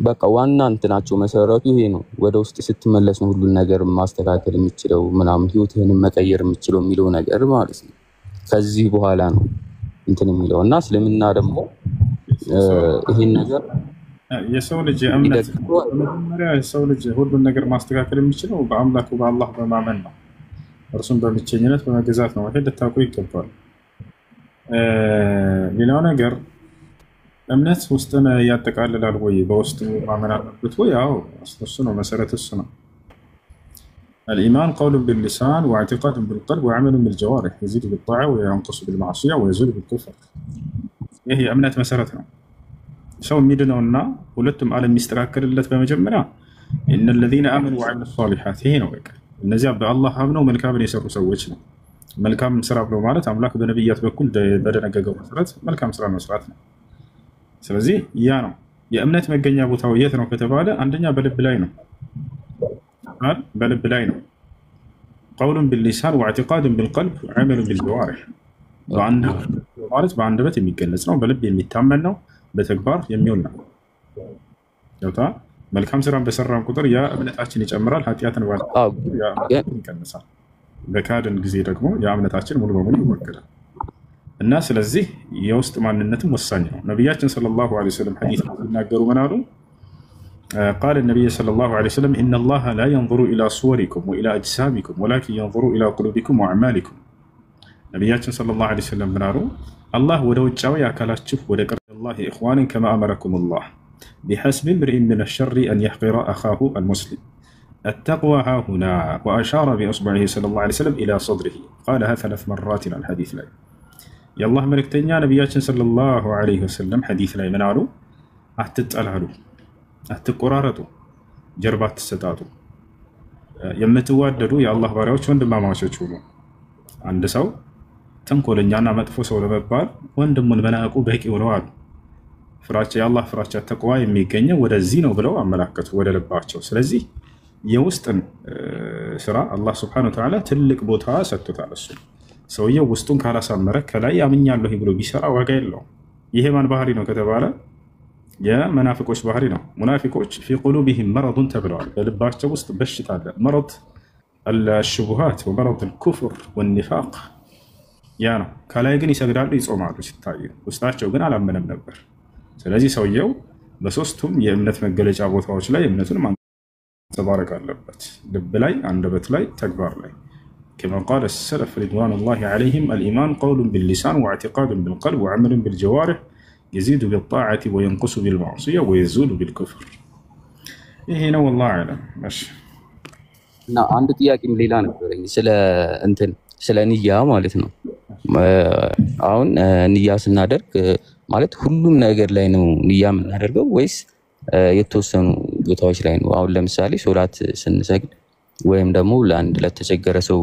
በቃ ዋና እንትናቸው መሰረቱ ይሄ ነው። ወደ ውስጥ ስትመለስ ነው ሁሉን ነገር ማስተካከል የምችለው ምናምን ህይወትህንም መቀየር የምችለው የሚለው ነገር ማለት ነው። ከዚህ በኋላ ነው እንትን የሚለው እና እስልምና ደግሞ ይሄን ነገር የሰው ልጅ እምነት መጀመሪያ የሰው ልጅ ሁሉን ነገር ማስተካከል የሚችለው በአምላኩ በአላህ በማመን ነው። እርሱን በብቸኝነት በመገዛት ነው። ይሄ ልታውቁ ይገባል። ሌላው ነገር እምነት ውስጥን ያጠቃልላል ወይ በውስጡ ማመን አለበት ወይ? አዎ እሱ ነው መሰረት እሱ ነው። الإيمان قول باللسان واعتقاد بالقلب وعمل بالجوارح يزيد بالطاعة وينقص بالمعصية ويزول بالكفر. ይሄ የእምነት መሰረት ነው። ሰው የሚድነውና ሁለቱም ዓለም የሚስተካከልለት በመጀመሪያ إن الذين آمنوا وعملوا الصالحات ይሄ ነው በቃ እነዚያ በአላህ አምነው መልካምን የሰሩ ሰዎች ነው። መልካም ስራ ብሎ ማለት አምላክ በነብያት በኩል በደነገገው መሰረት መልካም ስራ መስራት ነው። ስለዚህ ያ ነው የእምነት መገኛ ቦታው የት ነው ከተባለ አንደኛ በልብ ላይ ነው። በልብ ላይ ነው። قول باللسان واعتقاد بالقلب وعمل بالجوارح በአንደበት የሚገለጽ ነው። በልብ የሚታመን ነው። በተግባር የሚውል ነው። መልካም ስራን በሰራን ቁጥር ያ እምነታችን ይጨምራል። ኃጢአትን ይቀንሳል። በካድን ጊዜ ደግሞ ያ እምነታችን ሙሉ በሙሉ ይወገዳል። እና ስለዚህ የውስጥ ማንነትም ወሳኝ ነው። ነቢያችን ሰለላሁ ዐለይሂ ወሰለም ሐዲስ ሲናገሩ ምን አሉ? قال النبي صلى الله عليه وسلم إن الله لا ينظر إلى صوركم وإلى أجسامكم ولكن ينظر إلى قلوبكم وأعمالكم. ነቢያችን ሰለላሁ ዐለይሂ ወሰለም ምን አሉ? አላህ ወደ ውጫዊ አካላችሁ ወደ ቀርብ الله إخوانا كما أمركم الله بحسب امرئ من الشر أن يحقر أخاه المسلم التقوى ها هنا وأشار بإصبعه صلى الله عليه وسلم إلى صدره قالها 3 مرات على الحديث لا የአላህ መልእክተኛ ነቢያችን ሰለላሁ ዐለይሂ ወሰለም ሐዲስ ላይ ምን አሉ? አትጣላሉ፣ አትቆራረጡ፣ ጀርባ አትሰጣጡ፣ የምትዋደዱ የአላህ ባሪያዎች ወንድማማቾች ሁኑ። አንድ ሰው ተንኮለኛና መጥፎ ሰው ለመባል ወንድሙን መናቁ በቂ ነው አሉ። ፍራቻ የአላህ ፍራቻ ተቅዋ የሚገኘው ወደዚህ ነው ብለው አመላከቱ ወደ ልባቸው። ስለዚህ የውስጥን ስራ አላህ ሱብሓነሁ ወተዓላ ትልቅ ቦታ ሰጥቶታል። እሱ ሰውየው ውስጡን ካላሳመረ ከላይ አምኛለሁ ብሎ ቢሰራ ዋጋ የለውም። ይሄ ማን ባህሪ ነው ከተባለ የመናፍቆች ባህሪ ነው። ሙናፊቆች ፊ ቁሉቢሂም መረዱን ተብለዋል። በልባቸው ውስጥ በሽታ አለ። መረድ አልሹቡሃት ወመረድ አልኩፍር ወኒፋቅ ያ ነው። ከላይ ግን ይሰግዳሉ፣ ይጾማሉ ሲታዩ፣ ውስጣቸው ግን አላመነም ነበር። ስለዚህ ሰውየው በሶስቱም የእምነት መገለጫ ቦታዎች ላይ እምነቱን ማንጸባረቅ አለበት። ልብ ላይ፣ አንደበት ላይ፣ ተግባር ላይ كما قال السلف رضوان الله عليهم الإيمان قول باللسان واعتقاد بالقلب وعمل بالجوارح يزيد بالطاعة وينقص بالمعصية ويزول بالكفر. هنا والله أعلم. ماشي. عند ጥያቄም ሌላ ነበረኝ ስለ ንያ ማለት ነው። አሁን ንያ ስናደርግ ማለት ሁሉም ነገር ላይ ነው ንያ የምናደርገው ወይስ የተወሰኑ ቦታዎች ላይ ነው? አሁን ለምሳሌ ሶላት ስንሰግድ ወይም ደግሞ ለአንድ ለተቸገረ ሰው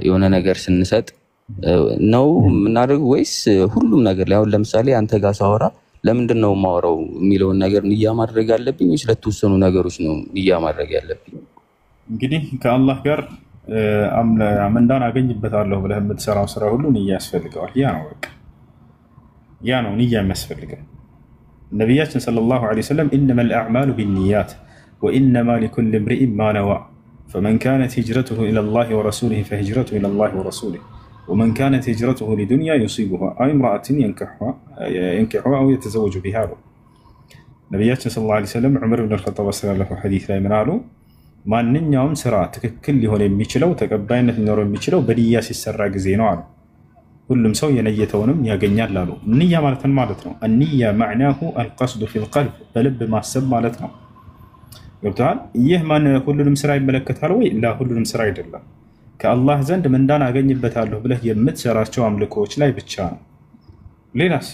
የሆነ ነገር ስንሰጥ ነው የምናደርገው ወይስ ሁሉም ነገር ላይ? አሁን ለምሳሌ አንተ ጋር ሳወራ ለምንድን ነው የማወራው የሚለውን ነገር ንያ ማድረግ አለብኝ ወይስ ለተወሰኑ ነገሮች ነው ንያ ማድረግ ያለብኝ? እንግዲህ ከአላህ ጋር ምንዳን አገኝበታለሁ ብለህ የምትሰራው ስራ ሁሉ ንያ ያስፈልገዋል። ያ ነው በቃ ያ ነው ንያ የሚያስፈልገው። ነቢያችን ሰለላሁ ዐለይሂ ወሰለም ኢነመል አዕማሉ ቢንኒያት ወኢነማ ሊኩሊ እምሪኢን ማ ነዋ ፈመን ካነት ሂጅረቱሁ ኢለላሂ ወረሱሊሂ ፈሂጅረቱሁ ኢለላሂ ወረሱሊሂ ወመን ካነት ሂጅረቱሁ ሊዱንያ ዩሲቡሃ አው ኢምረአትን የንኪሑሃ አው የተዘወጁ ቢሃ አሉ። ነቢያችን ሰለላሁ ዐለይሂ ወሰለም ዑመር ብን አልኸጣብ ያስተላለፈው ሐዲስ ላይ ምን አሉ? ማንኛውም ስራ ትክክል ሊሆን የሚችለው ተቀባይነት ሊኖረው የሚችለው በንያ ሲሰራ ጊዜ ነው አሉ። ሁሉም ሰው የነየተውንም ያገኛል አሉ። ንያ ማለት ምን ማለት ነው? አንያ ማዕናሁ አልቀስዱ ፊል ቀልብ በልብ ማሰብ ማለት ነው። ገብቶሃል? ይህ ሁሉንም ስራ ይመለከታል ወይ? ላ ሁሉንም ስራ አይደለም። ከአላህ ዘንድ ምንዳን አገኝበታለሁ ብለህ የምትሰራቸው አምልኮዎች ላይ ብቻ ነው።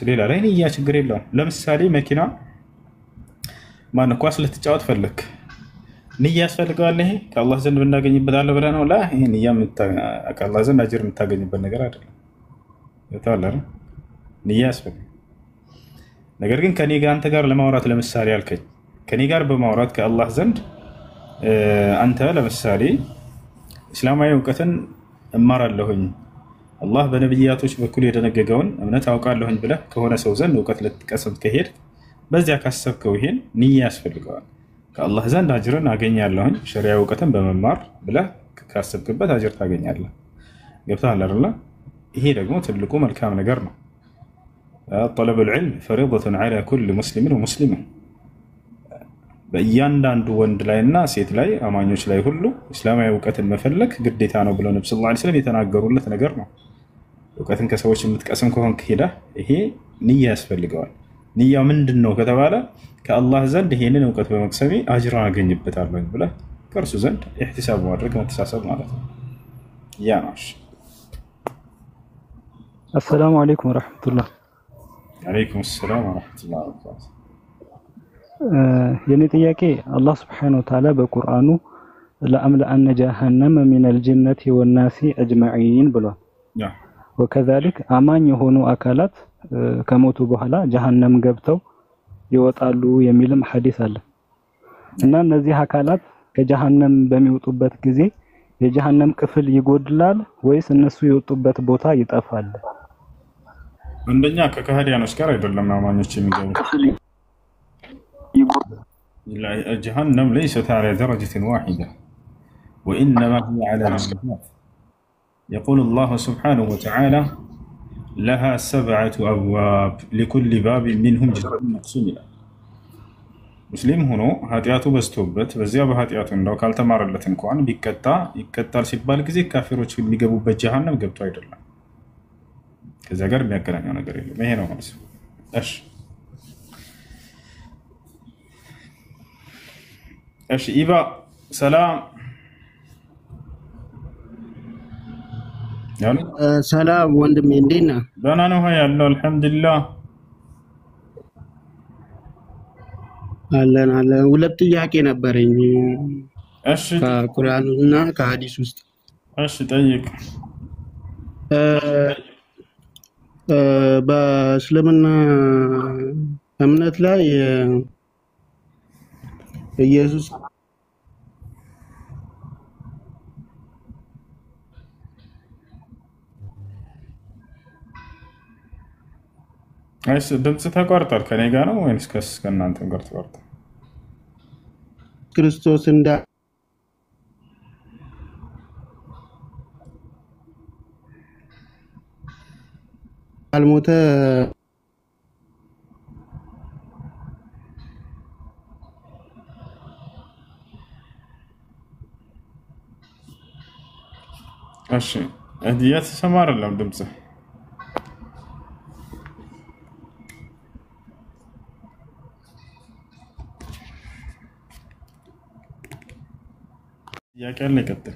ሌላ ላይ ንያ ችግር የለውም። ለምሳሌ መኪና ኳስ ልትጫወት ፈለክ፣ ንያ ያስፈልገዋል። ይሄ ከአላህ ዘንድ ምናገኝበታለሁ ብለህ ነው? ላ ይሄ ንያ ከአላህ ዘንድ አጅር የምታገኝበት ነገር አይደለም። ንያ ያስፈልግ። ነገር ግን ከኔ ጋር አንተ ጋር ለማውራት ለምሳሌ አልከኝ፣ ከኔ ጋር በማውራት ከአላህ ዘንድ አንተ ለምሳሌ እስላማዊ እውቀትን እማራለሁኝ አላህ በነብያቶች በኩል የደነገገውን እምነት አውቃለሁኝ ብለህ ከሆነ ሰው ዘንድ እውቀት ልትቀስም ከሄድ በዚያ ካሰብከው ይሄን ንያ ያስፈልገዋል። ከአላህ ዘንድ አጅርን አገኛለሁኝ ሸሪዓ እውቀትን በመማር ብለህ ካሰብክበት አጅር ታገኛለህ። ገብቶሃል አይደል? ይሄ ደግሞ ትልቁ መልካም ነገር ነው። ጠለቡል ዒልም ፈሪደቱን ዐላ ኩሊ ሙስሊሚን ወሙስሊማ በእያንዳንዱ ወንድ ላይና ሴት ላይ አማኞች ላይ ሁሉ እስላማዊ እውቀትን መፈለግ ግዴታ ነው ብለው ነብዩ ሰለላሁ ዐለይሂ ወሰለም የተናገሩለት ነገር ነው። እውቀትን ከሰዎች የምትቀስም ከሆንክ ሄደህ ይሄ ንያ ያስፈልገዋል። ንያው ምንድን ነው ከተባለ ከአላህ ዘንድ ይሄንን እውቀት በመቅሰሜ አጅር አገኝበታለሁ ብለህ ከእርሱ ዘንድ ኢህቲሳብ ማድረግ መተሳሰብ ማለት ነው። ያ ነው። አሰላሙ አለይኩም ወራህመቱላህ። ወአለይኩም ሰላም ወራህመቱላህ ወበረካቱ። የኔ ጥያቄ አላህ Subhanahu Wa Ta'ala በቁርአኑ ለአምለአነ ጀሃነመ ሚነል ጅነቲ ወናሲ አጅመዒን ብሏል። ወከዛሊክ አማኝ የሆኑ አካላት ከሞቱ በኋላ ጀሃነም ገብተው ይወጣሉ የሚልም ሐዲስ አለ እና እነዚህ አካላት ከጀሃነም በሚወጡበት ጊዜ የጀሃነም ክፍል ይጎድላል ወይስ እነሱ የወጡበት ቦታ ይጠፋል? አንደኛ ከካህዲያኖች ጋር አይደለም አማኞች የሚገቡት። جهنم ليست على درجة واحدة وإنما هي على درجات. يقول الله سبحانه وتعالى لها 7 أبواب لكل باب منهم جزء مقسوم. مسلم هنا هاتياتو بستوبت بزيا بهاتياتو لو كالتمار اللتن كوان يكتا سيبال كزي كافروች የሚገቡበት ጀሃነም ገብቶ አይደለም። ከዛ ጋር የሚያገናኘው ነገር የለም። ይሄ ነው ማለት ነው። እሺ ኢባ ሰላም ሰላም ወንድሜ እንዴት ነህ? ደህና ነው ያለው አልሐምዱሊላህ። አለን ሁለት ጥያቄ ነበረኝ። እሺ ከቁርአንና ከሐዲስ ውስጥ። እሺ ጠይቅ። በእስልምና እምነት ላይ ኢየሱስ ድምጽ ተቋርጧል። ከኔ ጋር ነው ወይስ ከእናንተ ጋር ተቋርጧል? ክርስቶስ አልሞተ እሺ እየተሰማ አይደለም ድምጽ። ጥያቄ አለ ይቀጥል።